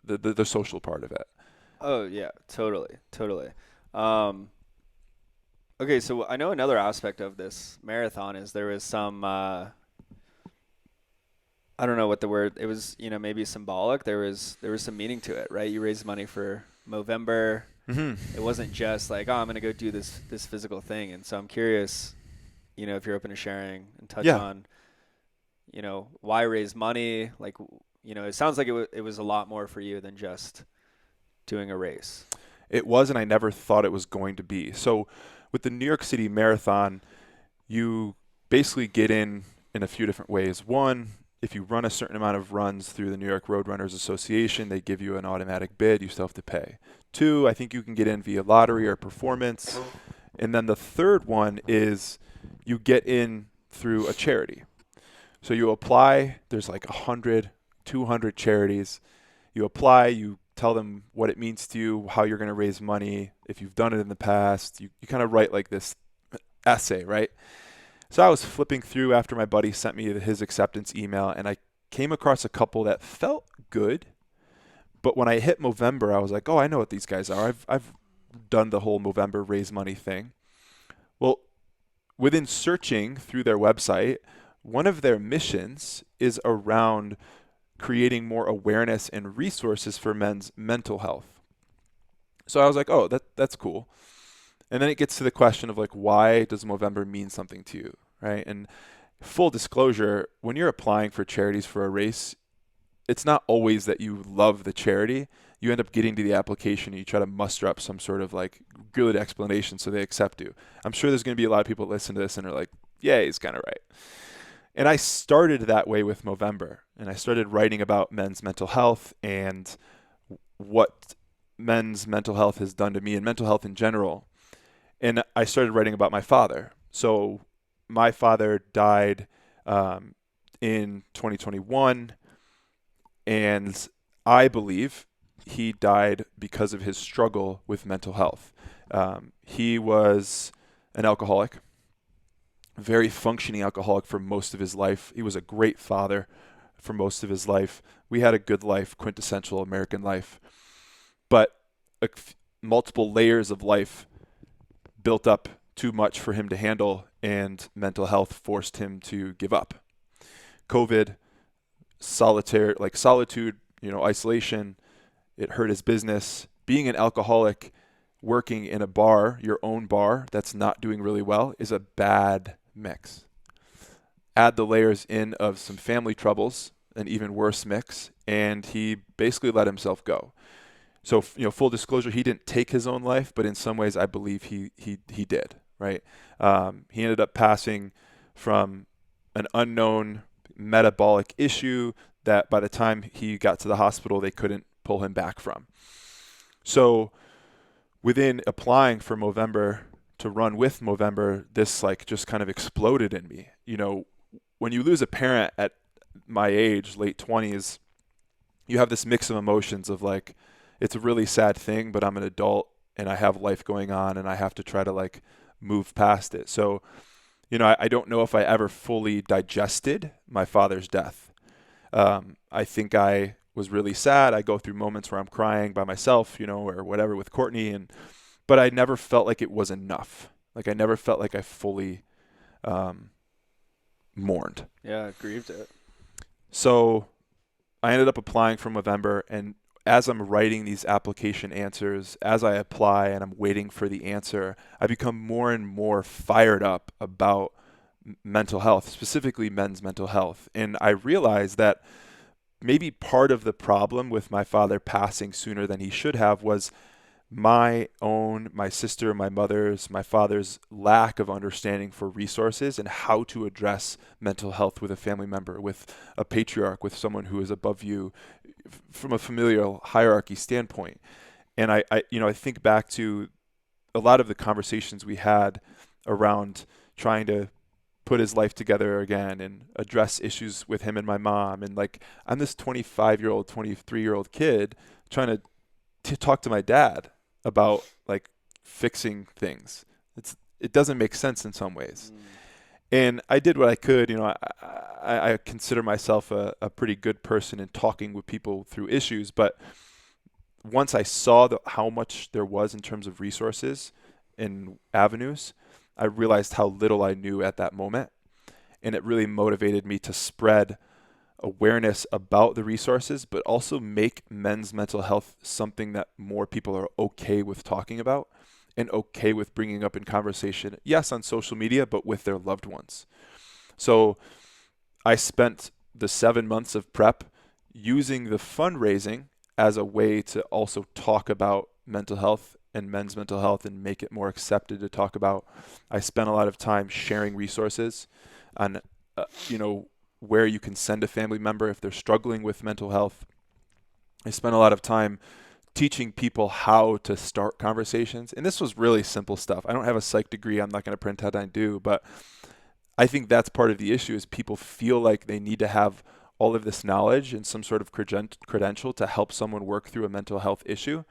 the social part of it. Oh yeah, totally. Okay, so I know another aspect of this marathon is there was some I don't know what the word, it was, maybe symbolic. There was some meaning to it, right? You raised money for Movember. Mm-hmm. It wasn't just like, oh, I'm going to go do this physical thing. And so I'm curious, if you're open to sharing and touch on, why raise money? Like, it sounds like it was a lot more for you than just doing a race. It was, and I never thought it was going to be. So with the New York City Marathon, you basically get in a few different ways. One, if you run a certain amount of runs through the New York Road Runners Association, they give you an automatic bid. You still have to pay. Two, I think you can get in via lottery or performance. And then the third one is you get in through a charity. So you apply. There's like 100, 200 charities. You apply. You tell them what it means to you, how you're going to raise money, if you've done it in the past. You kind of write like this essay, right? So I was flipping through after my buddy sent me his acceptance email, and I came across a couple that felt good. But when I hit Movember, I was like, oh, I know what these guys are. I've done the whole Movember raise money thing. Well, within searching through their website, one of their missions is around creating more awareness and resources for men's mental health. So I was like, oh, that's cool. And then it gets to the question of like, why does Movember mean something to you, right? And full disclosure, when you're applying for charities for a race, it's not always that you love the charity. You end up getting to the application and you try to muster up some sort of like good explanation so they accept you. I'm sure there's going to be a lot of people that listen to this and are like, yeah, he's kind of right. And I started that way with Movember, and I started writing about men's mental health and what men's mental health has done to me and mental health in general. And I started writing about my father. So my father died in 2021, and I believe he died because of his struggle with mental health. He was an alcoholic, very functioning alcoholic for most of his life. He was a great father for most of his life. We had a good life, quintessential American life. But multiple layers of life built up too much for him to handle, and mental health forced him to give up. COVID, solitude, isolation, it hurt his business. Being an alcoholic, working in a bar, your own bar, that's not doing really well is a bad mix. Add the layers in of some family troubles, an even worse mix, and he basically let himself go. So, full disclosure, he didn't take his own life, but in some ways I believe he did, right? He ended up passing from an unknown metabolic issue that by the time he got to the hospital, they couldn't pull him back from. So within applying for Movember to run with Movember, this just kind of exploded in me. When you lose a parent at my age, late 20s, you have this mix of emotions of it's a really sad thing, but I'm an adult and I have life going on and I have to try to move past it. So, I don't know if I ever fully digested my father's death. I think I was really sad. I go through moments where I'm crying by myself, or whatever with Courtney, but I never felt like it was enough. I never felt like I fully mourned. Yeah, grieved it. So I ended up applying for Movember, and as I'm writing these application answers, as I apply and I'm waiting for the answer, I become more and more fired up about mental health, specifically men's mental health. And I realized that maybe part of the problem with my father passing sooner than he should have was my sister, my mother's, my father's lack of understanding for resources and how to address mental health with a family member, with a patriarch, with someone who is above you from a familial hierarchy standpoint. And I think back to a lot of the conversations we had around trying to put his life together again and address issues with him and my mom. And I'm this 25-year-old, 23-year-old kid trying to talk to my dad about fixing things. It doesn't make sense in some ways. And I did what I could. I consider myself a pretty good person in talking with people through issues. But once I saw how much there was in terms of resources and avenues, I realized how little I knew at that moment. And it really motivated me to spread awareness about the resources, but also make men's mental health something that more people are okay with talking about and okay with bringing up in conversation. Yes, on social media, but with their loved ones. So I spent the 7 months of prep using the fundraising as a way to also talk about mental health and men's mental health and make it more accepted to talk about. I spent a lot of time sharing resources on, where you can send a family member if they're struggling with mental health. I spent a lot of time teaching people how to start conversations. And this was really simple stuff. I don't have a psych degree. I'm not going to pretend I do, but I think that's part of the issue is people feel like they need to have all of this knowledge and some sort of credential to help someone work through a mental health issue.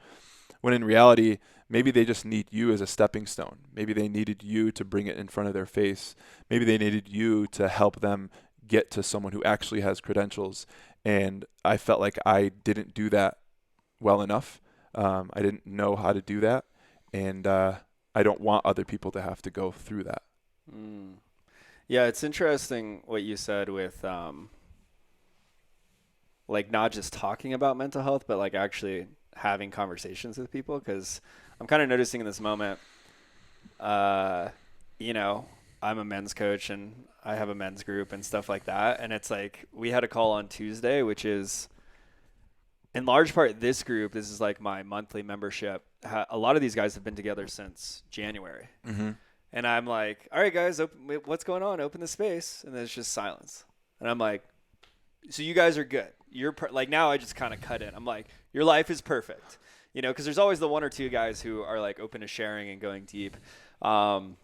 When in reality, maybe they just need you as a stepping stone. Maybe they needed you to bring it in front of their face. Maybe they needed you to help them get to someone who actually has credentials. And I felt like I didn't do that well enough. I didn't know how to do that. And I don't want other people to have to go through that. Yeah, it's interesting what you said with not just talking about mental health, but actually having conversations with people. Because I'm kind of noticing in this moment, I'm a men's coach and I have a men's group and stuff like that. And it's we had a call on Tuesday, which is in large part this group. This is my monthly membership. A lot of these guys have been together since January. Mm-hmm. And I'm all right, guys, what's going on? Open the space. And then it's just silence. And I'm so you guys are good. You're now I just kind of cut in. I'm your life is perfect. you know, because there's always the one or two guys who are like open to sharing and going deep. Um,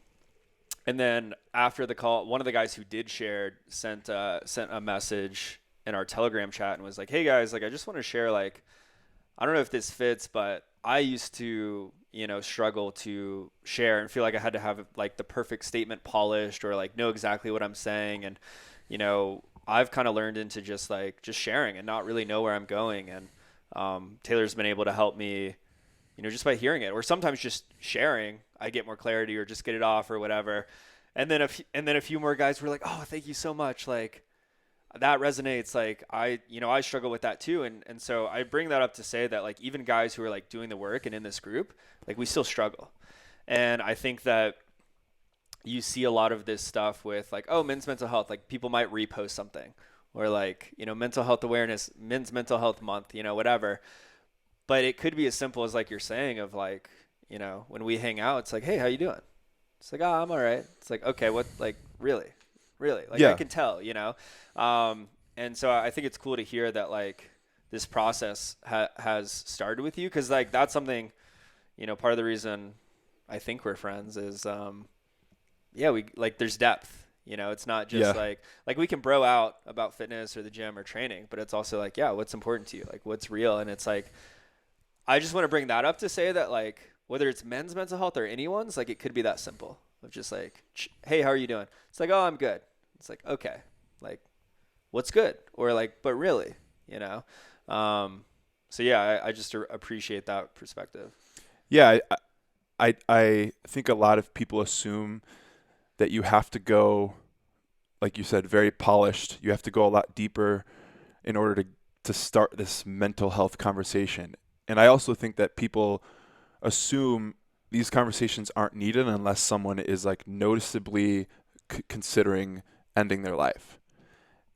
and then after the call, one of the guys who did share sent a message in our Telegram chat and was like, "Hey guys, like I just want to share, like I don't know if this fits, but I used to, you know, struggle to share and feel like I had to have like the perfect statement polished or like know exactly what I'm saying. And, you know, I've kind of learned into just sharing and not really know where I'm going. And Taylor's been able to help me, you know, just by hearing it, or sometimes just sharing, I get more clarity or just get it off or whatever. And then a few more guys were like, "Oh, thank you so much. Like that resonates. Like I struggle with that too." And so I bring that up to say that like even guys who are like doing the work and in this group, like we still struggle. And I think that you see a lot of this stuff with like, oh, men's mental health, like people might repost something or like, you know, mental health awareness, men's mental health month, you know, whatever. But it could be as simple as like you're saying of like, you know, when we hang out, it's like, "Hey, how you doing?" It's like, "Oh, I'm all right." It's like, "Okay, what, like really? Really?" Like I Yeah. can tell, you know? And so I think it's cool to hear that like this process has started with you. 'Cause like that's something, you know, part of the reason I think we're friends is, yeah, we like there's depth, you know, it's not just Yeah. like we can bro out about fitness or the gym or training, but it's also like, yeah, what's important to you? Like what's real? And it's like, I just want to bring that up to say that like whether it's men's mental health or anyone's, like it could be that simple of just like, "Hey, how are you doing?" It's like, "Oh, I'm good." It's like, okay, like what's good? Or like, but really, you know? So yeah, I just appreciate that perspective. Yeah. I think a lot of people assume that you have to go, like you said, very polished. You have to go a lot deeper in order to start this mental health conversation. And I also think that people assume these conversations aren't needed unless someone is like noticeably considering ending their life.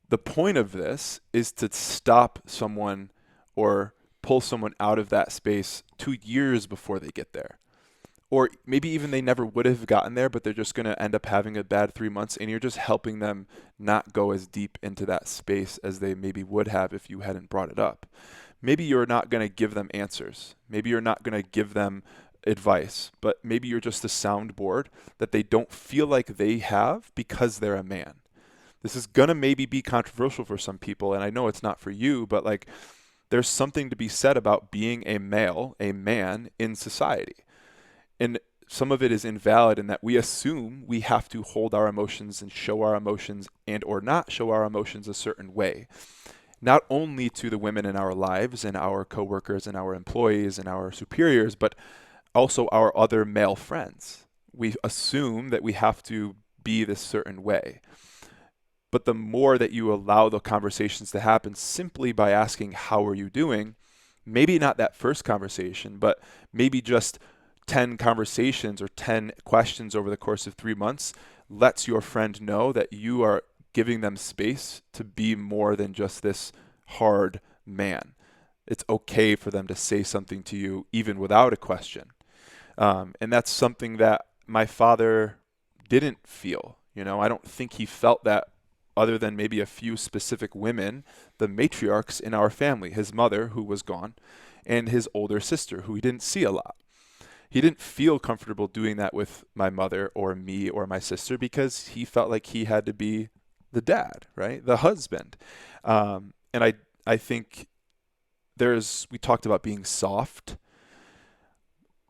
The point of this is to stop someone or pull someone out of that space 2 years before they get there. Or maybe even they never would have gotten there, but they're just going to end up having a bad 3 months, and you're just helping them not go as deep into that space as they maybe would have if you hadn't brought it up. Maybe you're not going to give them answers. Maybe you're not going to give them advice, but maybe you're just a soundboard that they don't feel like they have because they're a man. This is going to maybe be controversial for some people, and I know it's not for you, but like there's something to be said about being a male, a man in society. And some of it is invalid in that we assume we have to hold our emotions and show our emotions and or not show our emotions a certain way. Not only to the women in our lives and our coworkers and our employees and our superiors, but also our other male friends. We assume that we have to be this certain way. But the more that you allow the conversations to happen simply by asking, "How are you doing?" Maybe not that first conversation, but maybe just 10 conversations or 10 questions over the course of 3 months lets your friend know that you are giving them space to be more than just this hard man. It's okay for them to say something to you even without a question. And that's something that my father didn't feel. You know, I don't think he felt that other than maybe a few specific women, the matriarchs in our family, his mother, who was gone, and his older sister, who he didn't see a lot. He didn't feel comfortable doing that with my mother or me or my sister because he felt like he had to be the dad, right? The husband. And I think we talked about being soft,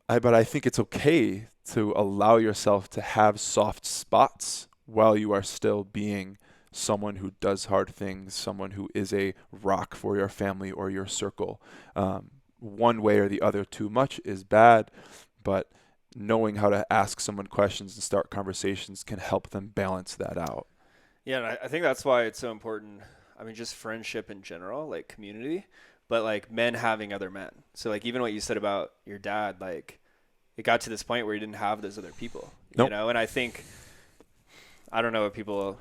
but I think it's okay to allow yourself to have soft spots while you are still being someone who does hard things, someone who is a rock for your family or your circle. One way or the other, too much is bad, but knowing how to ask someone questions and start conversations can help them balance that out. Yeah, and I think that's why it's so important. I mean, just friendship in general, like community, but like men having other men. So like even what you said about your dad, like it got to this point where you didn't have those other people, you Nope. know? And I think, I don't know what people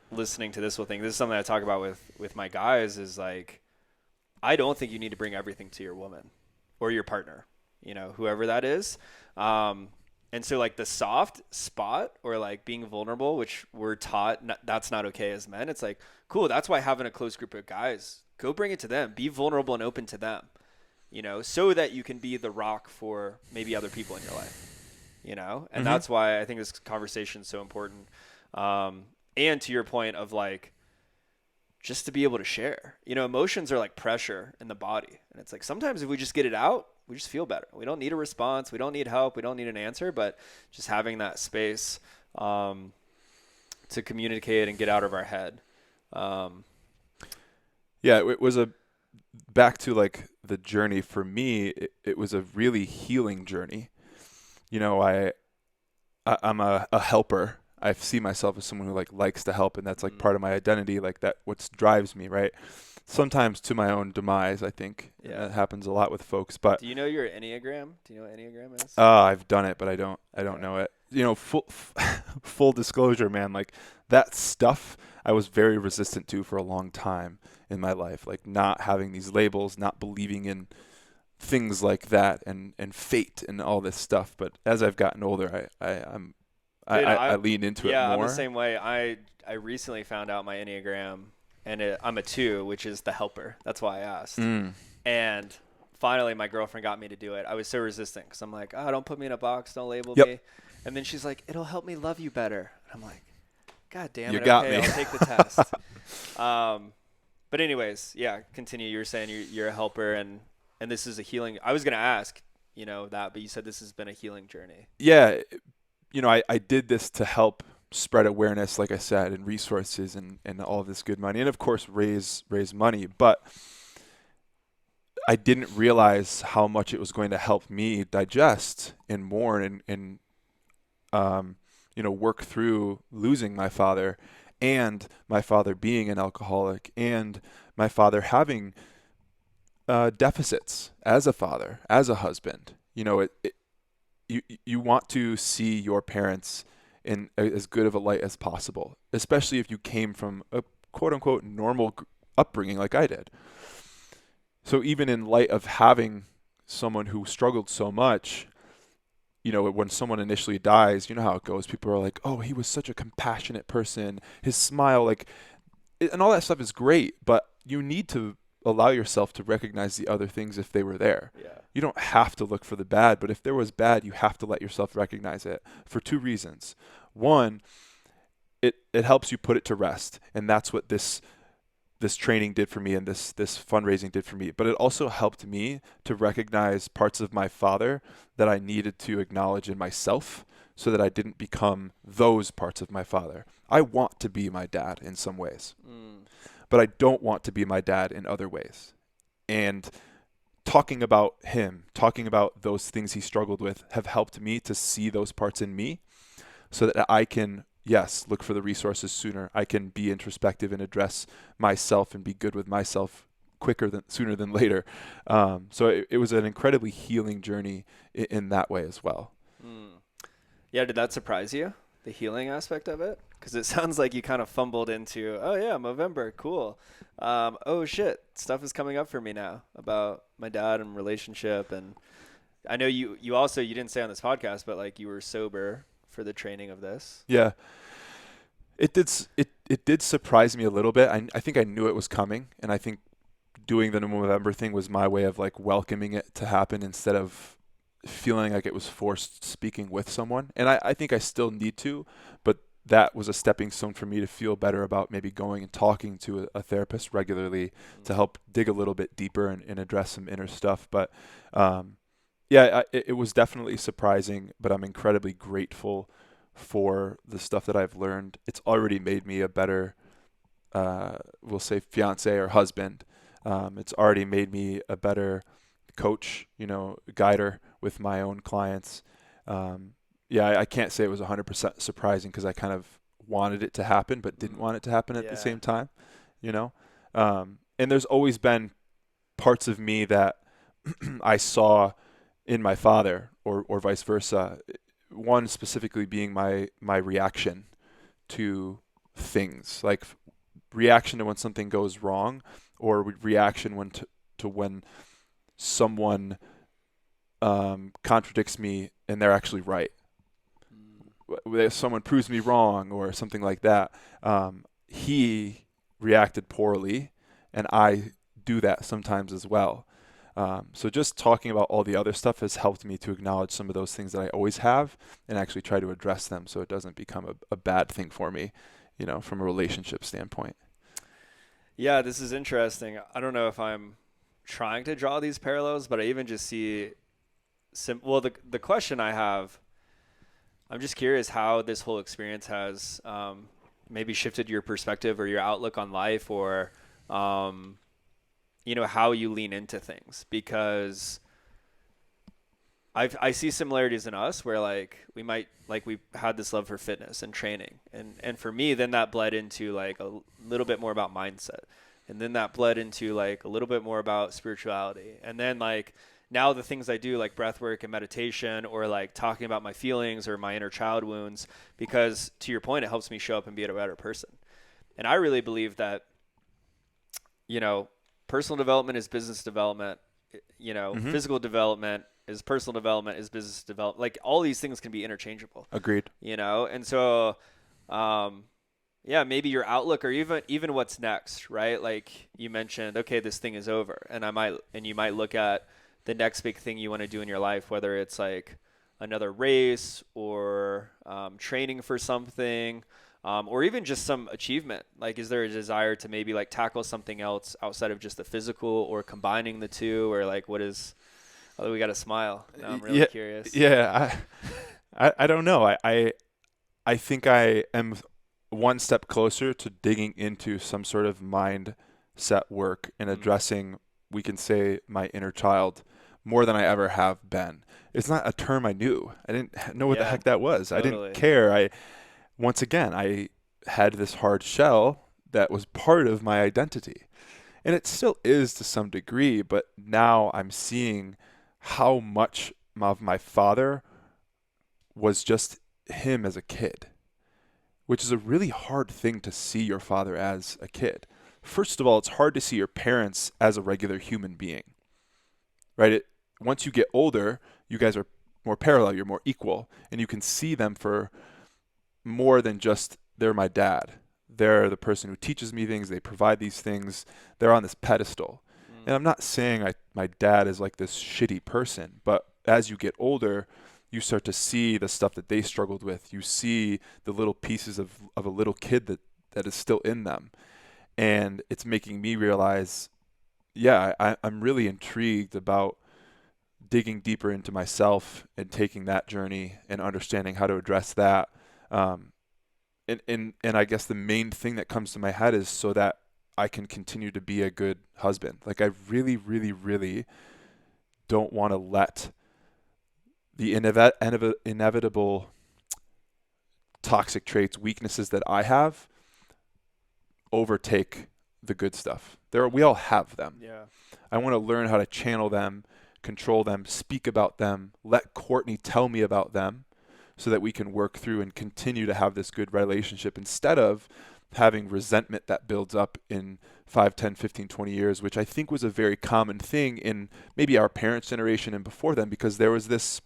listening to this will think. This is something I talk about with my guys is like, I don't think you need to bring everything to your woman or your partner, you know, whoever that is. And so like the soft spot or like being vulnerable, which we're taught that's not okay as men. It's like, cool. That's why having a close group of guys, go bring it to them, be vulnerable and open to them. so that you can be the rock for maybe other people in your life. And Mhm. that's why I think this conversation is so important. And to your point of like, just to be able to share, emotions are like pressure in the body. And it's like, sometimes if we just get it out, we just feel better. We don't need a response. We don't need help. We don't need an answer, but just having that space, to communicate and get out of our head. Yeah, it was back to like the journey for me. It was a really healing journey. I'm a helper. I see myself as someone who likes to help, and that's like part of my identity. Like that, what drives me, right? Sometimes to my own demise, I think. Yeah. And that happens a lot with folks. But do you know your Enneagram? Do you know what Enneagram is? I've done it, but I don't know it. Full disclosure, man. Like that stuff, I was very resistant to for a long time in my life. Like not having these labels, not believing in things like that, and fate and all this stuff. But as I've gotten older, I lean into it more. Yeah, I'm the same way. I recently found out my Enneagram, and I'm a 2, which is the helper. That's why I asked. And finally, my girlfriend got me to do it. I was so resistant because I'm like, oh, don't put me in a box. Don't label me. And then she's like, it'll help me love you better. And I'm like, God damn it. You got me. I'll take the test. But anyways, yeah, continue. You were saying you're a helper, and this is a healing. I was going to ask, that, but you said this has been a healing journey. Yeah. I did this to help spread awareness, like I said, and resources and all of this good money, and of course raise money. But I didn't realize how much it was going to help me digest and mourn and work through losing my father, and my father being an alcoholic, and my father having deficits as a father, as a husband. You want to see your parents in as good of a light as possible, especially if you came from a quote unquote normal upbringing like I did. So even in light of having someone who struggled so much, when someone initially dies, you know how it goes. People are like, oh, he was such a compassionate person. His smile, and all that stuff is great, but you need to allow yourself to recognize the other things if they were there. Yeah. You don't have to look for the bad, but if there was bad, you have to let yourself recognize it for 2 reasons. One, it helps you put it to rest, and that's what this training did for me, and this fundraising did for me. But it also helped me to recognize parts of my father that I needed to acknowledge in myself so that I didn't become those parts of my father. I want to be my dad in some ways, but I don't want to be my dad in other ways. And talking about him, talking about those things he struggled with, have helped me to see those parts in me so that I can, yes, look for the resources sooner. I can be introspective and address myself and be good with myself sooner than later. So it was an incredibly healing journey in that way as well. Yeah, did that surprise you, the healing aspect of it? Because it sounds like you kind of fumbled into, oh yeah, Movember, cool. Oh shit, stuff is coming up for me now about my dad and relationship. And I know you didn't say on this podcast, but like you were sober for the training of this. Yeah. It did surprise me a little bit. I think I knew it was coming, and I think doing the Movember thing was my way of like welcoming it to happen instead of feeling like it was forced speaking with someone. And I think I still need to, but that was a stepping stone for me to feel better about maybe going and talking to a therapist regularly to help dig a little bit deeper and address some inner stuff. But it was definitely surprising, but I'm incredibly grateful for the stuff that I've learned. It's already made me a better, we'll say, fiance or husband. It's already made me a better coach, guider with my own clients. I can't say it was 100% surprising because I kind of wanted it to happen, but didn't want it to happen at the same time, and there's always been parts of me that I saw in my father or vice versa. One specifically being my reaction to things, like reaction to when something goes wrong, or reaction when someone contradicts me and they're actually right. If someone proves me wrong or something like that, he reacted poorly, and I do that sometimes as well. So just talking about all the other stuff has helped me to acknowledge some of those things that I always have and actually try to address them so it doesn't become a bad thing for me, from a relationship standpoint. Yeah, this is interesting. I don't know if I'm trying to draw these parallels, but I even just see the question I have, I'm just curious how this whole experience has maybe shifted your perspective or your outlook on life, or how you lean into things, because I see similarities in us where we had this love for fitness and training, and for me, then that bled into like a little bit more about mindset, and then that bled into like a little bit more about spirituality, and then like now the things I do like breath work and meditation, or like talking about my feelings or my inner child wounds, because to your point, it helps me show up and be a better person. And I really believe that personal development is business development, physical development is personal development, is business development. Like all these things can be interchangeable. Agreed. And so, maybe your outlook or even what's next, right? Like you mentioned, okay, this thing is over, and you might look at the next big thing you want to do in your life, whether it's like another race or training for something, or even just some achievement. Like, is there a desire to maybe like tackle something else outside of just the physical, or combining the two, or like what is? Oh, we got a smile. Now I'm really curious. Yeah, I don't know. I think I am one step closer to digging into some sort of mindset work and addressing, we can say, my inner child more than I ever have been. It's not a term I knew. I didn't know what the heck that was. Totally. I didn't care. Once again, I had this hard shell that was part of my identity. And it still is to some degree, but now I'm seeing how much of my father was just him as a kid, which is a really hard thing to see your father as a kid. First of all, it's hard to see your parents as a regular human being, right? Once you get older, you guys are more parallel, you're more equal, and you can see them for more than just they're my dad. They're the person who teaches me things, they provide these things, they're on this pedestal. And I'm not saying my dad is like this shitty person, but as you get older, you start to see the stuff that they struggled with. You see the little pieces of a little kid that is still in them. And it's making me realize, I'm really intrigued about digging deeper into myself and taking that journey and understanding how to address that. And I guess the main thing that comes to my head is so that I can continue to be a good husband. Like I really, really, really don't want to let the inevitable toxic traits, weaknesses that I have overtake the good stuff. We all have them. Yeah. I want to learn how to channel them, control them, speak about them, let Courtney tell me about them so that we can work through and continue to have this good relationship instead of having resentment that builds up in 5, 10, 15, 20 years, which I think was a very common thing in maybe our parents' generation and before them, because there was this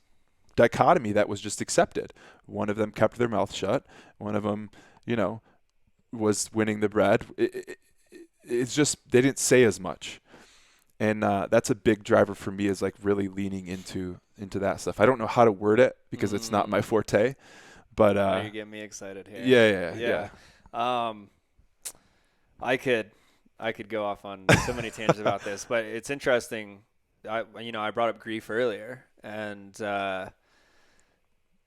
dichotomy that was just accepted. One of them kept their mouth shut. One of them, was winning the bread. It's just they didn't say as much. And that's a big driver for me, is like really leaning into that stuff. I don't know how to word it because it's not my forte, but you're getting me excited here. Yeah. I could go off on so many tangents about this, but it's interesting. I brought up grief earlier, and the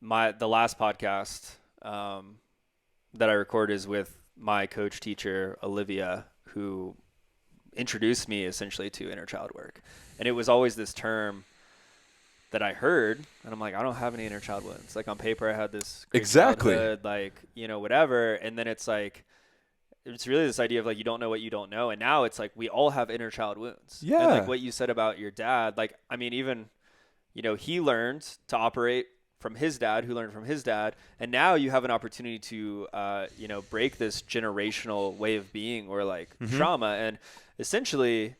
last podcast that I recorded is with my coach teacher Olivia, who introduced me essentially to inner child work. And it was always this term that I heard, and I'm like, I don't have any inner child wounds. Like on paper, I had this great childhood, like, whatever. And then it's like, it's really this idea of like, you don't know what you don't know. And now it's like, we all have inner child wounds. Yeah. And like what you said about your dad, like, I mean, even, he learned to operate from his dad, who learned from his dad. And now you have an opportunity to, break this generational way of being, or like trauma. And essentially,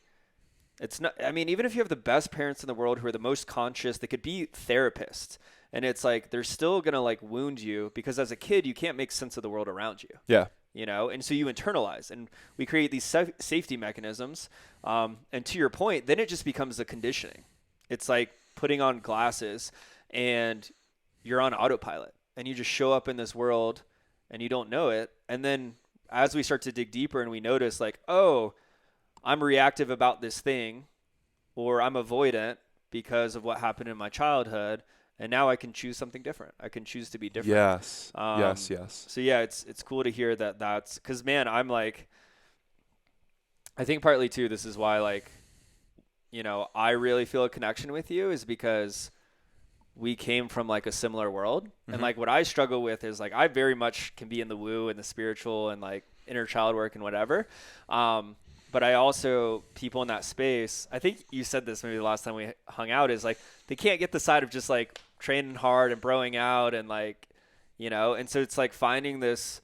it's not, I mean, even if you have the best parents in the world who are the most conscious, they could be therapists. And it's like, they're still going to like wound you because as a kid, you can't make sense of the world around you. Yeah. you know? And so you internalize, and we create these safety mechanisms. And to your point, then it just becomes the conditioning. It's like putting on glasses and you're on autopilot and you just show up in this world and you don't know it. And then as we start to dig deeper and we notice like, oh, I'm reactive about this thing, or I'm avoidant because of what happened in my childhood. And now I can choose something different. I can choose to be different. Yes. Yes. So yeah, it's cool to hear that. That's because, man, I'm like, I think partly too, this is why, like, you know, I really feel a connection with you is because we came from like a similar world. And like what I struggle with is like, I very much can be in the woo and the spiritual and like inner child work and whatever. But I also, people in that space, I think you said this maybe the last time we hung out, is like, they can't get the side of just like training hard and broing out and like, you know, and so it's like finding this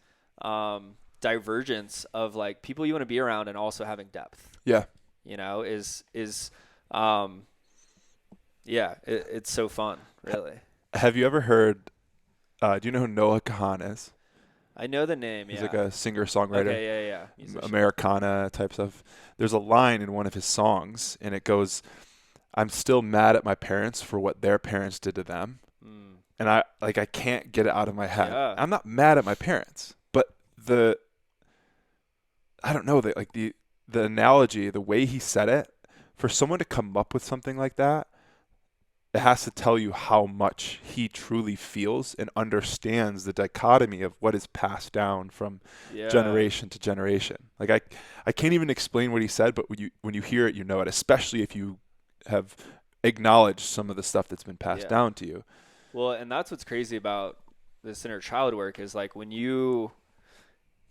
divergence of like people you want to be around and also having depth. Yeah. You know, it's so fun, really. Have you ever heard, do you know who Noah Kahan is? I know the name, He's like a singer-songwriter. Okay, yeah. Musician. Americana type stuff. There's a line in one of his songs, and it goes, "I'm still mad at my parents for what their parents did to them." And I can't get it out of my head. Yeah. I'm not mad at my parents, but I don't know, the analogy, the way he said it, for someone to come up with something like that, it has to tell you how much he truly feels and understands the dichotomy of what is passed down from generation to generation. Like I can't even explain what he said, but when you hear it, you know it, especially if you have acknowledged some of the stuff that's been passed down to you. Well, and that's what's crazy about this inner child work is like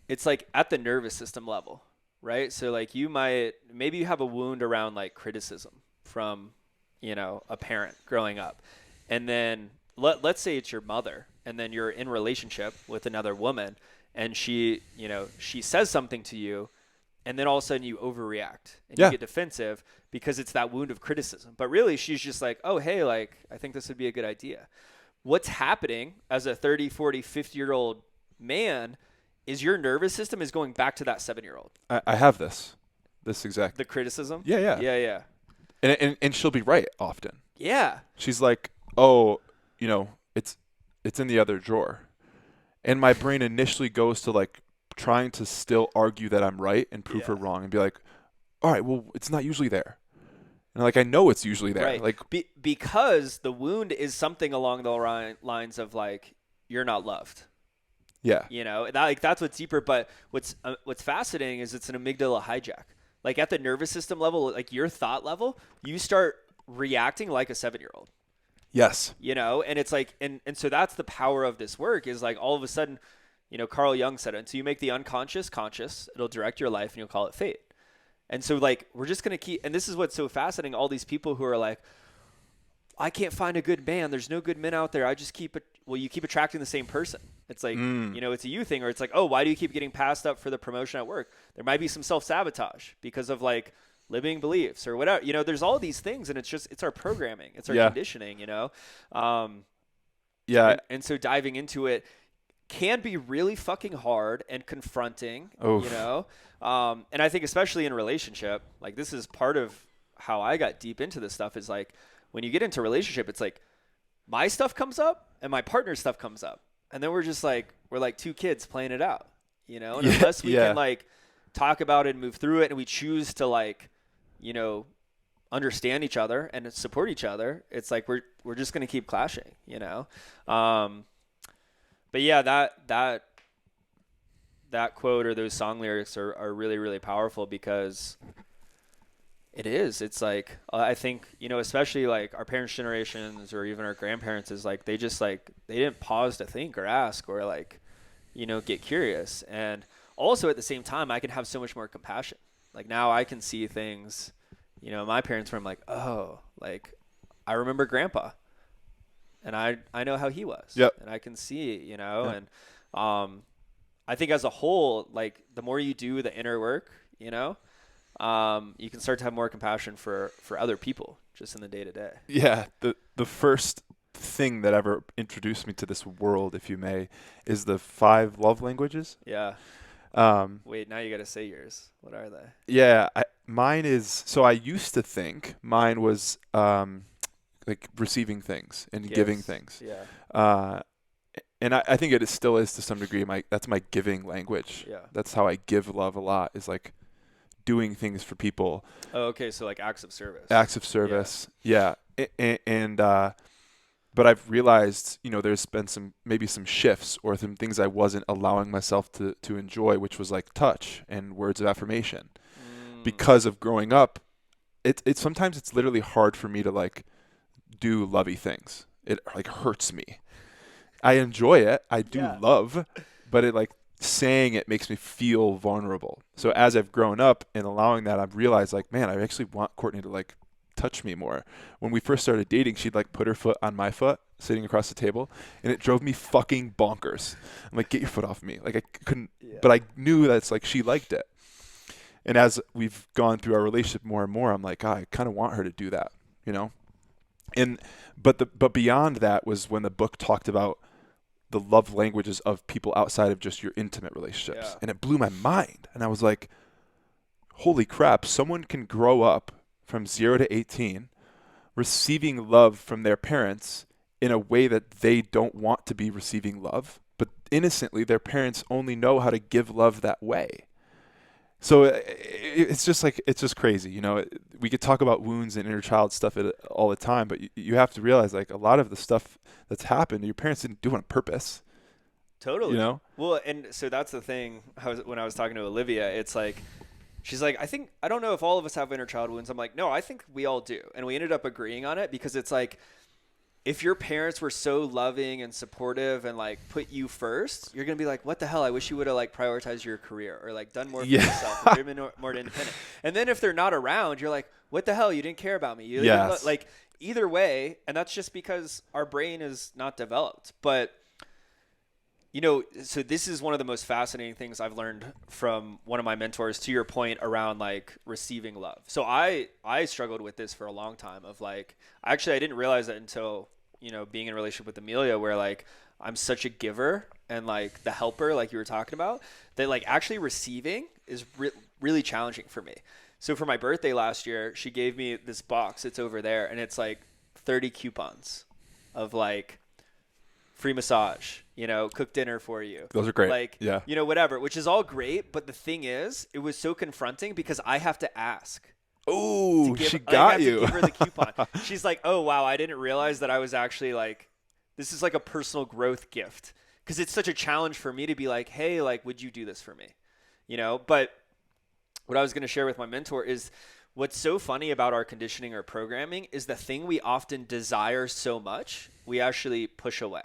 it's like at the nervous system level, right? So like maybe you have a wound around like criticism from, you know, a parent growing up. And then let's say it's your mother, and then you're in relationship with another woman and she says something to you, and then all of a sudden you overreact and you get defensive because it's that wound of criticism. But really she's just like, oh, hey, like, I think this would be a good idea. What's happening as a 30, 40, 50-year-old man is your nervous system is going back to that 7-year-old. I have this exact. The criticism? Yeah. And she'll be right often. Yeah. She's like, oh, you know, it's in the other drawer. And my brain initially goes to like trying to still argue that I'm right and prove her wrong and be like, all right, well, it's not usually there. And like, I know it's usually there. Right. Like because the wound is something along the lines of like, you're not loved. Yeah. You know, that's what's deeper. But what's fascinating is it's an amygdala hijack. Like at the nervous system level, like your thought level, you start reacting like a 7-year-old. Yes. You know, and it's like, and so that's the power of this work is like all of a sudden, you know, Carl Jung said it. Until you make the unconscious conscious, it'll direct your life and you'll call it fate. And so like, we're just going to keep, and this is what's so fascinating. All these people who are like, I can't find a good man. There's no good men out there. I just you keep attracting the same person. It's like, you know, it's a you thing, or it's like, oh, why do you keep getting passed up for the promotion at work? There might be some self-sabotage because of like limiting beliefs or whatever. You know, there's all these things, and it's our programming. It's our conditioning, you know? And so diving into it can be really fucking hard and confronting, you know? And I think especially in a relationship, like this is part of how I got deep into this stuff is like, when you get into a relationship, it's like my stuff comes up and my partner's stuff comes up. And then we're like two kids playing it out, you know, and unless we can like talk about it and move through it and we choose to like, you know, understand each other and support each other, it's like we're just going to keep clashing, you know? But yeah, that quote or those song lyrics are really, really powerful because it's like, I think, you know, especially like our parents' generations or even our grandparents is like, they didn't pause to think or ask or like, you know, get curious. And also at the same time, I can have so much more compassion. Like now I can see things, you know, my parents where I'm like, oh, like I remember grandpa and I know how he was. Yep. And I can see, you know, and I think as a whole, like the more you do the inner work, you know, you can start to have more compassion for other people just in the day to day. Yeah. The first thing that ever introduced me to this world, if you may, is the 5 love languages. Yeah. Wait, now you got to say yours. What are they? Yeah, mine is, so I used to think mine was like receiving things and giving Gifts. things. Yeah. Uh, and I think still is to some degree. That's my giving language. Yeah. That's how I give love a lot, is like doing things for people, Oh, okay. So like acts of service. acts of service. Yeah. And but I've realized, there's been maybe some shifts or some things I wasn't allowing myself to enjoy, which was like touch and words of affirmation. Because of growing up, it's sometimes it's literally hard for me to like do lovey things. It like hurts me. I enjoy it. I do love, but it like saying it makes me feel vulnerable. So as I've grown up and allowing that, I've realized like, man, I actually want Courtney to like touch me more. When we first started dating, she'd like put her foot on my foot sitting across the table, and it drove me fucking bonkers. I'm like, get your foot off me. Like I couldn't, but I knew that's like she liked it. And as we've gone through our relationship more and more, I'm like, I kind of want her to do that, And but beyond that was when the book talked about the love languages of people outside of just your intimate relationships. And it blew my mind. And I was like, holy crap, someone can grow up from 0 to 18 receiving love from their parents in a way that they don't want to be receiving love, but innocently their parents only know how to give love that way. So it's just crazy. We could talk about wounds and inner child stuff all the time, but you have to realize like a lot of the stuff that's happened, your parents didn't do it on purpose. Totally. Well, and so that's the thing. When I was talking to Olivia, it's like, she's like, I don't know if all of us have inner child wounds. I'm like, no, I think we all do. And we ended up agreeing on it because it's like, if your parents were so loving and supportive and like put you first, you're going to be like, what the hell? I wish you would have like prioritized your career or like done more for yourself and been more independent. And then if they're not around, you're like, what the hell? You didn't care about me. Like either way. And that's just because our brain is not developed. But so this is one of the most fascinating things I've learned from one of my mentors, to your point around like receiving love. So I struggled with this for a long time of like, I didn't realize that until, being in a relationship with Amelia, where like I'm such a giver and like the helper, like you were talking about, that like actually receiving is really challenging for me. So for my birthday last year, she gave me this box. It's over there. And it's like 30 coupons of like free massage, cook dinner for you. Those are great. Like, whatever, which is all great. But the thing is, it was so confronting because I have to ask. Oh, she got you. To give her the coupon. She's like, oh, wow, I didn't realize that I was actually like, this is like a personal growth gift. Because it's such a challenge for me to be like, hey, like, would you do this for me? But what I was going to share with my mentor is what's so funny about our conditioning or programming is the thing we often desire so much, we actually push away.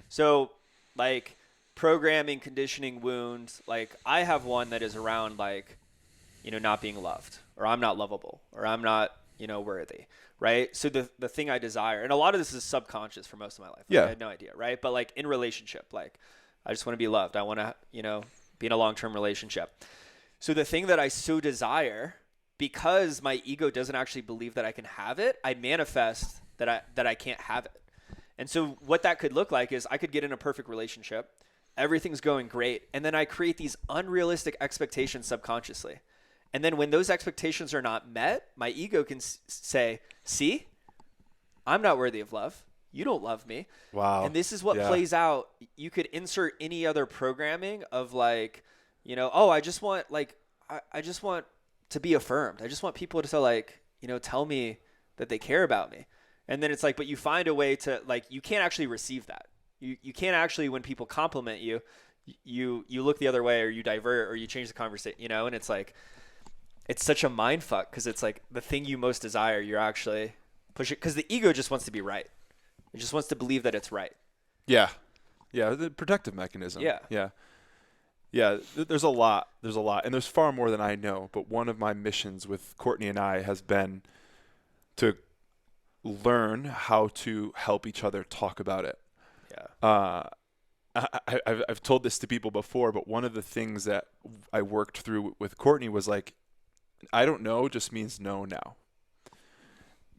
So like programming, conditioning, wounds, like I have one that is around like, not being loved, or I'm not lovable, or I'm not, worthy. Right. So the thing I desire, and a lot of this is subconscious for most of my life. Like, I had no idea. Right. But like in relationship, like I just want to be loved. I want to, be in a long-term relationship. So the thing that I so desire, because my ego doesn't actually believe that I can have it, I manifest that I can't have it. And so what that could look like is I could get in a perfect relationship. Everything's going great. And then I create these unrealistic expectations subconsciously. And then when those expectations are not met, my ego can say, see, I'm not worthy of love. You don't love me. Wow. And this is what plays out. You could insert any other programming of like, oh, I just want like, I just want to be affirmed. I just want people to like, tell me that they care about me. And then it's like, but you find a way to like, you can't actually receive that. You can't actually, when people compliment you, you look the other way, or you divert, or you change the conversation, and it's like, it's such a mind fuck. Cause it's like the thing you most desire, you're actually pushing, cause the ego just wants to be right. It just wants to believe that it's right. Yeah. Yeah. The protective mechanism. Yeah. Yeah. Yeah. There's a lot, and there's far more than I know. But one of my missions with Courtney and I has been to learn how to help each other talk about it. Yeah. I've told this to people before, but one of the things that I worked through with Courtney was like, I don't know just means no now.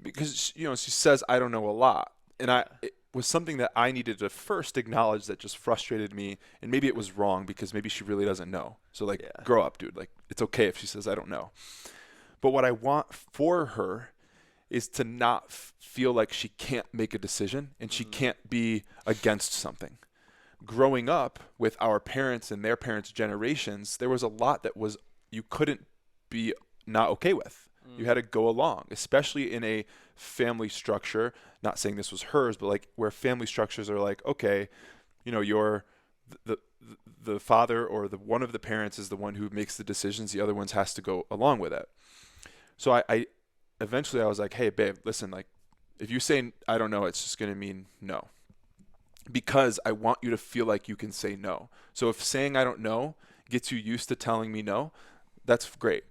Because, she says, I don't know a lot. And was something that I needed to first acknowledge that just frustrated me, and maybe it was wrong because maybe she really doesn't know. So like, grow up, dude. Like, it's okay if she says I don't know. But what I want for her is to not feel like she can't make a decision and she can't be against something. Growing up with our parents and their parents' generations, there was a lot that was you couldn't be not okay with. You had to go along, especially in a family structure. Not saying this was hers, but like where family structures are like, okay, you know, you're the father or the one of the parents is the one who makes the decisions. The other ones has to go along with it. So I eventually I was like, hey, babe, listen, like if you say I don't know, it's just going to mean no. Because I want you to feel like you can say no. So if saying I don't know gets you used to telling me no, that's great.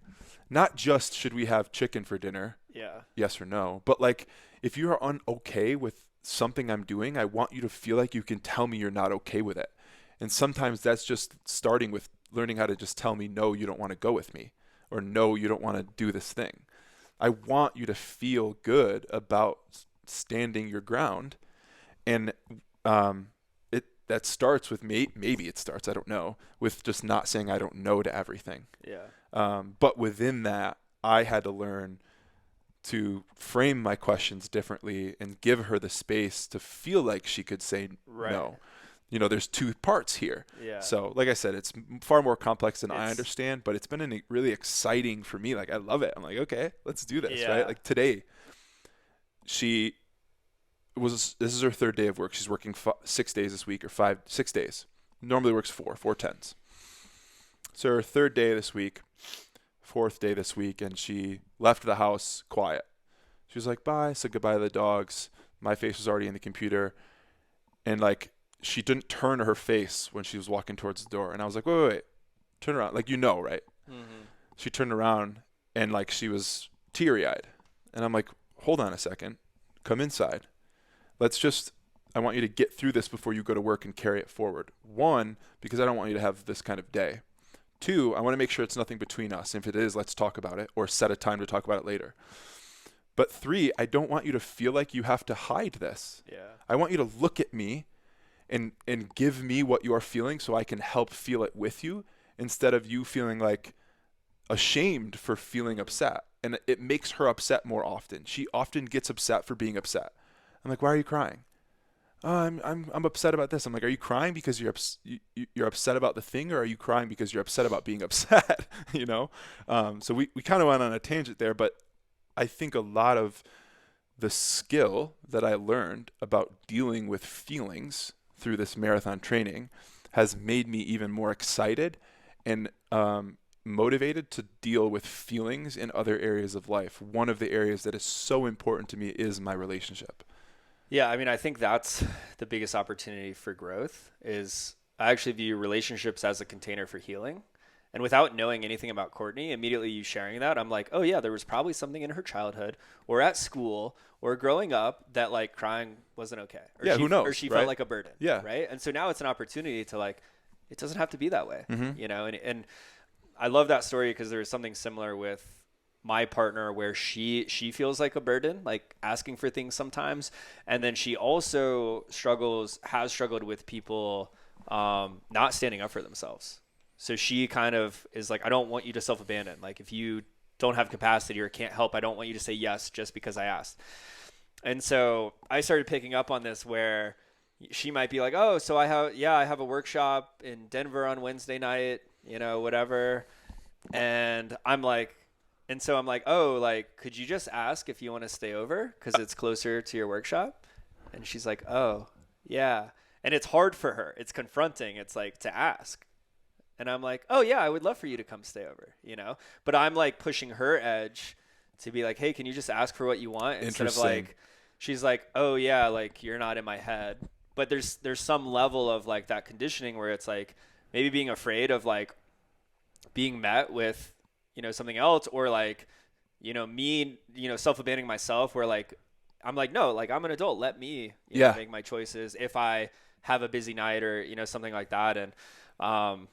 Not just should we have chicken for dinner, yes or no, but like if you are okay with something I'm doing, I want you to feel like you can tell me you're not okay with it. And sometimes that's just starting with learning how to just tell me, no, you don't want to go with me, or no, you don't want to do this thing. I want you to feel good about standing your ground. And that starts with maybe it starts, I don't know, with just not saying I don't know to everything. But within that, I had to learn to frame my questions differently and give her the space to feel like she could say no. You know, there's two parts here. So like I said, it's far more complex than I understand, but it's been really exciting for me. Like, I love it. I'm like, okay, let's do this, right? Like today, this is her third day of work. She's working 6 days this week, or 6 days. Normally works 4 tens. So her third day this week, fourth day this week, and she left the house quiet. She was like, bye, said goodbye to the dogs. My face was already in the computer. And like, she didn't turn her face when she was walking towards the door. And I was like, wait, turn around. Like, you know, right? She turned around and like, she was teary-eyed. And I'm like, hold on a second. Come inside. I want you to get through this before you go to work and carry it forward. 1, because I don't want you to have this kind of day. 2, I want to make sure it's nothing between us. If it is, let's talk about it or set a time to talk about it later. But 3, I don't want you to feel like you have to hide this. I want you to look at me and give me what you are feeling so I can help feel it with you, instead of you feeling like ashamed for feeling upset. And it makes her upset more often. She often gets upset for being upset. I'm like, why are you crying? Oh, I'm upset about this. I'm like, are you crying because you're upset about the thing, or are you crying because you're upset about being upset? You know? So we kind of went on a tangent there, but I think a lot of the skill that I learned about dealing with feelings through this marathon training has made me even more excited and motivated to deal with feelings in other areas of life. One of the areas that is so important to me is my relationship. Yeah, I mean, I think that's the biggest opportunity for growth. Is I actually view relationships as a container for healing. And without knowing anything about Courtney, immediately you sharing that, I'm like, oh yeah, there was probably something in her childhood or at school or growing up that like crying wasn't okay. Or who knows? Or she right? felt like a burden. Right. And so now it's an opportunity to like, it doesn't have to be that way, you know? And I love that story because there was something similar with my partner where she feels like a burden, like asking for things sometimes. And then she also has struggled with people not standing up for themselves. So she kind of is like, I don't want you to self-abandon. Like if you don't have capacity or can't help, I don't want you to say yes just because I asked. And so I started picking up on this where she might be like, oh, so I have a workshop in Denver on Wednesday night, you know, whatever. And I'm like, oh, like, could you just ask if you want to stay over because it's closer to your workshop? And she's like, oh, yeah. And it's hard for her. It's confronting. It's like to ask. And I'm like, oh, yeah, I would love for you to come stay over, you know? But I'm like pushing her edge to be like, hey, can you just ask for what you want? Instead of like, she's like, oh, yeah, like you're not in my head. But there's some level of like that conditioning where it's like maybe being afraid of like being met with, you know, something else, or like, you know, me, you know, self-abandoning myself where like, I'm like, no, like I'm an adult. Let me you know, make my choices if I have a busy night or, you know, something like that. And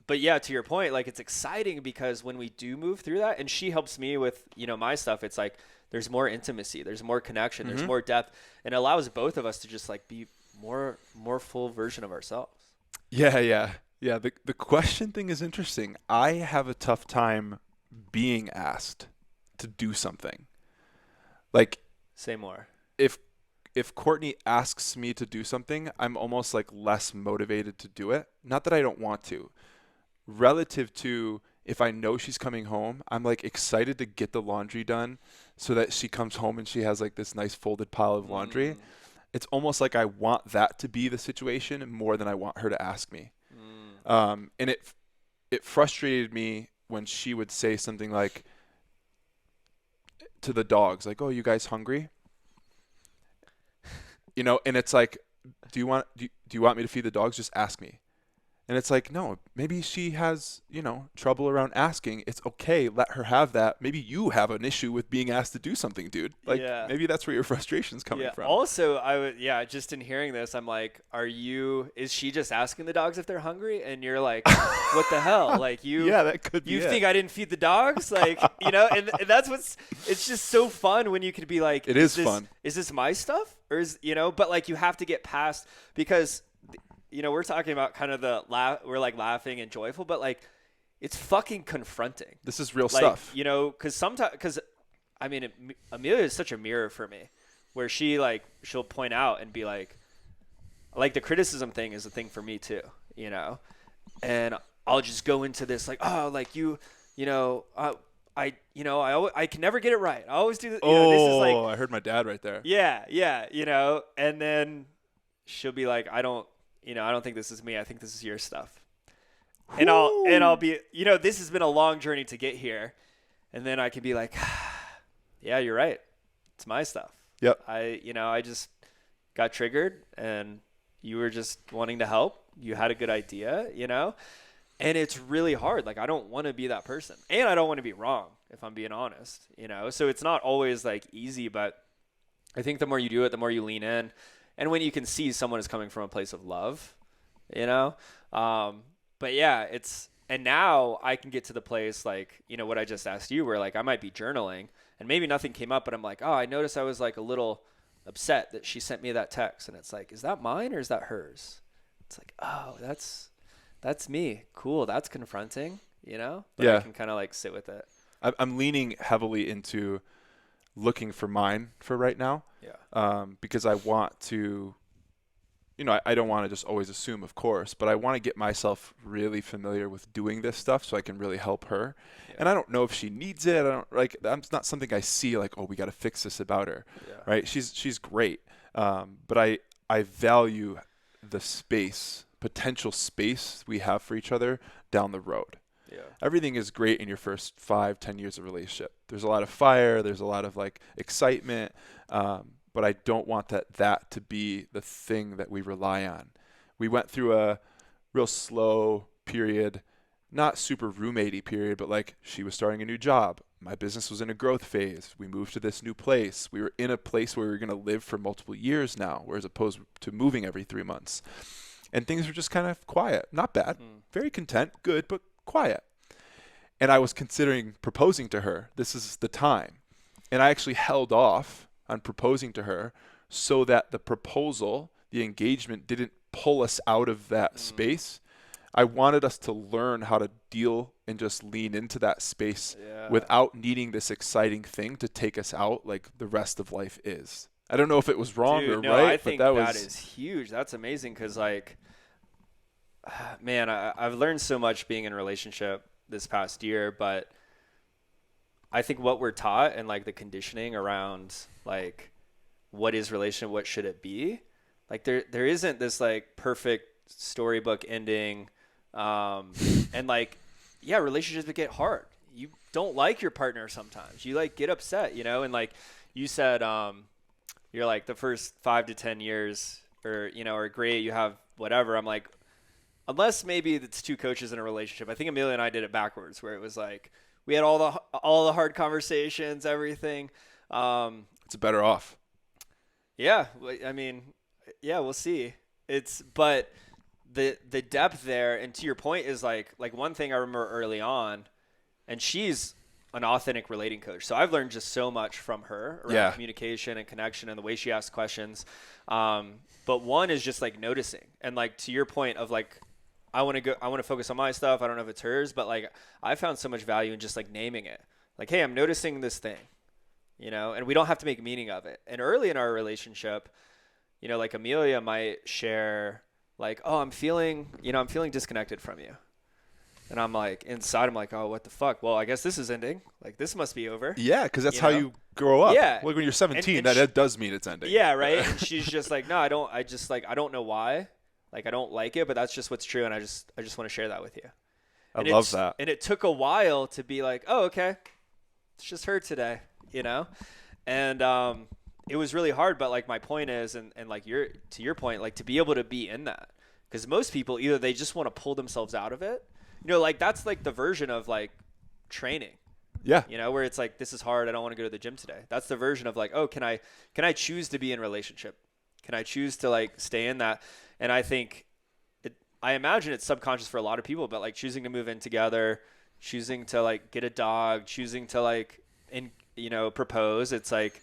but yeah, to your point, like it's exciting because when we do move through that, and she helps me with, my stuff, it's like there's more intimacy, there's more connection, there's more depth, and it allows both of us to just like be more full version of ourselves. Yeah, yeah. Yeah, the question thing is interesting. I have a tough time being asked to do something. Like Say more. if Courtney asks me to do something, I'm almost like less motivated to do it. Not that I don't want to. Relative to if I know she's coming home, I'm like excited to get the laundry done so that she comes home and she has like this nice folded pile of laundry. It's almost like I want that to be the situation more than I want her to ask me. And it frustrated me when she would say something like to the dogs, like, "Oh, you guys hungry?" And it's like, do you want me to feed the dogs? Just ask me. And it's like, no, maybe she has, trouble around asking. It's okay. Let her have that. Maybe you have an issue with being asked to do something, dude. Like, maybe that's where your frustration's coming from. Also, just in hearing this, I'm like, is she just asking the dogs if they're hungry? And you're like, what the hell? Like that could be you think I didn't feed the dogs? Like, and that's it's just so fun when you could be like, it is fun. Is this my stuff? Or but like you have to get past, because we're talking about kind of we're like laughing and joyful, but like it's fucking confronting. This is real stuff. Because Amelia is such a mirror for me, where she'll point out and be like the criticism thing is a thing for me too, and I'll just go into this like, oh, like I can never get it right. I always do this. This is like, I heard my dad right there. Yeah. And then she'll be like, I don't think this is me. I think this is your stuff. And I'll be, this has been a long journey to get here. And then I can be like, yeah, you're right. It's my stuff. Yep. I just got triggered and you were just wanting to help. You had a good idea, and it's really hard. Like, I don't want to be that person, and I don't want to be wrong, if I'm being honest, so it's not always like easy, but I think the more you do it, the more you lean in. And when you can see someone is coming from a place of love, but yeah, and now I can get to the place like, what I just asked you, where like I might be journaling and maybe nothing came up, but I'm like, oh, I noticed I was like a little upset that she sent me that text. And it's like, is that mine or is that hers? It's like, oh, that's me. Cool. That's confronting, but I can kind of like sit with it. I'm leaning heavily into looking for mine for right now. Yeah. Because I want to, I don't want to just always assume, of course, but I want to get myself really familiar with doing this stuff so I can really help her. Yeah. And I don't know if she needs it. That's not something I see like, oh, we got to fix this about her. Yeah. Right. She's great. But I value the potential space we have for each other down the road. Yeah. Everything is great in your first 5-10 years of relationship. There's a lot of fire. There's a lot of like excitement. But I don't want that to be the thing that we rely on. We went through a real slow period, not super roommate-y period, but like she was starting a new job. My business was in a growth phase. We moved to this new place. We were in a place where we were going to live for multiple years now, whereas opposed to moving every 3 months. And things were just kind of quiet. Not bad. Very content. Good, but quiet. And I was considering proposing to her. This is the time. And I actually held off on proposing to her so that the proposal, the engagement, didn't pull us out of that space. I wanted us to learn how to deal and just lean into that space without needing this exciting thing to take us out like the rest of life is. I don't know if it was wrong or right, I think that is huge. That's amazing because, like, man, I've learned so much being in a relationship this past year, but I think what we're taught and like the conditioning around like what is relationship, what should it be, like there isn't this like perfect storybook ending, and like relationships get hard. You don't like your partner sometimes. You like get upset, and like you said, you're like the first 5 to 10 years are great. You have whatever. I'm like, unless maybe it's two coaches in a relationship. I think Amelia and I did it backwards, where it was like we had all the hard conversations, everything. It's better off. Yeah, I mean, yeah, we'll see. But the depth there, and to your point, is like one thing I remember early on, and she's an authentic relating coach. So I've learned just so much from her around communication and connection and the way she asks questions. But one is just like noticing, and like to your point of like, I want to focus on my stuff. I don't know if it's hers, but like I found so much value in just like naming it. Like, hey, I'm noticing this thing, and we don't have to make meaning of it. And early in our relationship, like Amelia might share like, oh, I'm feeling disconnected from you. And I'm like, inside, I'm like, oh, what the fuck? Well, I guess this is ending. Like, this must be over. Yeah, because that's how you grow up. Yeah. Like when you're 17, that does mean it's ending. Yeah, right? And she's just like, no, I don't know why. Like, I don't like it, but that's just what's true. And I just want to share that with you. I love that. And it took a while to be like, oh, okay. It's just her today, And it was really hard. But like my point is, and like to your point, like to be able to be in that. Because most people, either they just want to pull themselves out of it. Like that's like the version of like training. Yeah. Where it's like, this is hard. I don't want to go to the gym today. That's the version of like, oh, can I choose to be in a relationship? Can I choose to like stay in that? And I think I imagine it's subconscious for a lot of people, but like choosing to move in together, choosing to like get a dog, choosing to like, propose. It's like,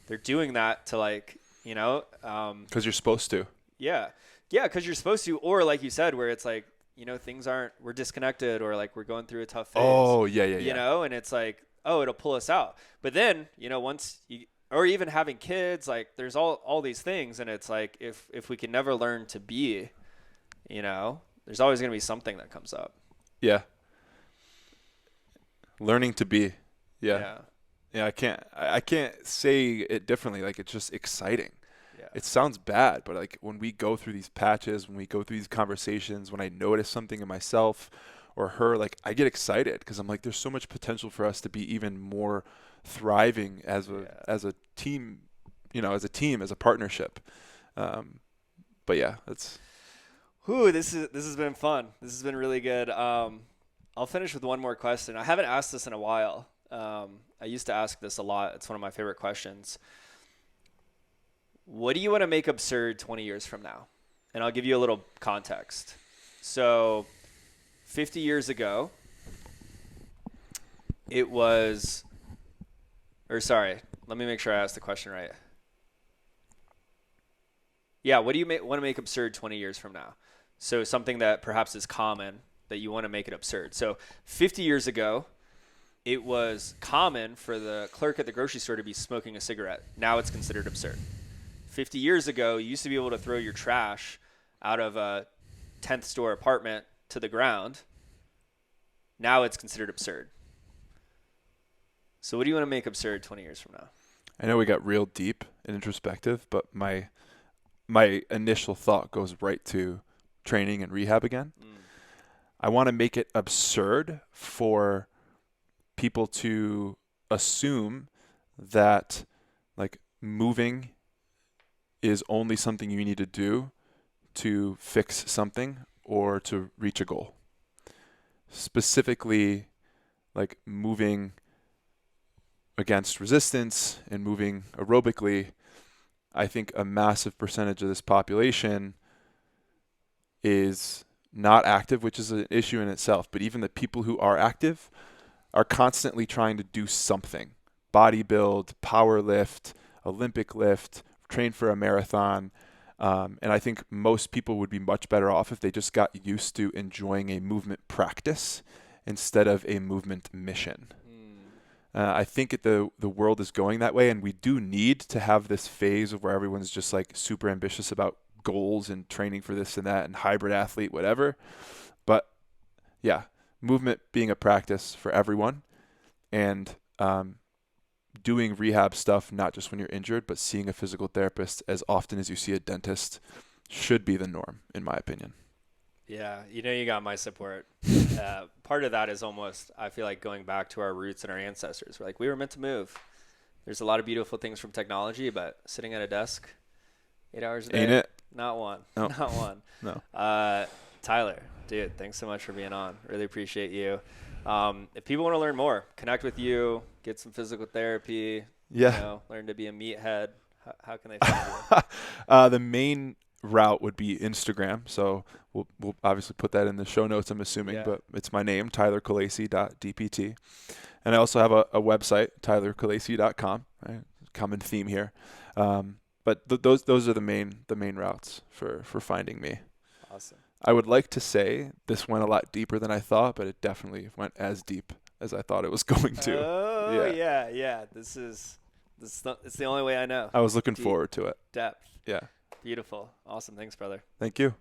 they're doing that to like, because you're supposed to. Yeah. Yeah. Cause you're supposed to, or like you said, where it's like, we're disconnected or like we're going through a tough phase. Oh, yeah. And it's like, oh, it'll pull us out. But then, once you, or even having kids, like there's all these things. And it's like, if we can never learn to be, there's always going to be something that comes up. Yeah. Learning to be. Yeah. Yeah. I can't say it differently. Like it's just exciting. It sounds bad, but like when we go through these patches, when we go through these conversations, when I notice something in myself or her, like I get excited because I'm like, there's so much potential for us to be even more thriving as a team, as a partnership. But yeah, that's. This has been fun. This has been really good. I'll finish with one more question. I haven't asked this in a while. I used to ask this a lot. It's one of my favorite questions. What do you want to make absurd 20 years from now? And I'll give you a little context. So 50 years ago, let me make sure I asked the question right. Yeah, what do you want to make absurd 20 years from now? So something that perhaps is common that you want to make it absurd. So 50 years ago, it was common for the clerk at the grocery store to be smoking a cigarette. Now it's considered absurd. 50 years ago, you used to be able to throw your trash out of a 10th store apartment to the ground. Now it's considered absurd. So what do you want to make absurd 20 years from now? I know we got real deep and introspective, but my initial thought goes right to training and rehab again. I want to make it absurd for people to assume that like moving is only something you need to do to fix something or to reach a goal. Specifically, like moving against resistance and moving aerobically, I think a massive percentage of this population is not active, which is an issue in itself. But even the people who are active are constantly trying to do something. Bodybuild, power lift, Olympic lift, train for a marathon. And I think most people would be much better off if they just got used to enjoying a movement practice instead of a movement mission. I think the world is going that way, and we do need to have this phase of where everyone's just like super ambitious about goals and training for this and that and hybrid athlete, whatever. But yeah, movement being a practice for everyone, and doing rehab stuff, not just when you're injured, but seeing a physical therapist as often as you see a dentist should be the norm, in my opinion. Yeah, you got my support. Part of that is almost, I feel like, going back to our roots and our ancestors. We're like, we were meant to move. There's a lot of beautiful things from technology, but sitting at a desk 8 hours a day, ain't it? Not one. No. Not one. No. Tyler, dude, thanks so much for being on. Really appreciate you. If people want to learn more, connect with you, get some physical therapy, learn to be a meathead, how can they find you? The main route would be Instagram. So we'll obviously put that in the show notes, I'm assuming, Yeah. but it's my name, tylerkallasy.dpt. And I also have a website, tylerkallasy.com. Right? Common theme here. But those are the main routes for finding me. Awesome. I would like to say this went a lot deeper than I thought, but it definitely went as deep as I thought it was going to. Oh yeah. It's the only way I know. I was looking Deep forward to it. depth. Yeah. Beautiful. Awesome. Thanks, brother. Thank you.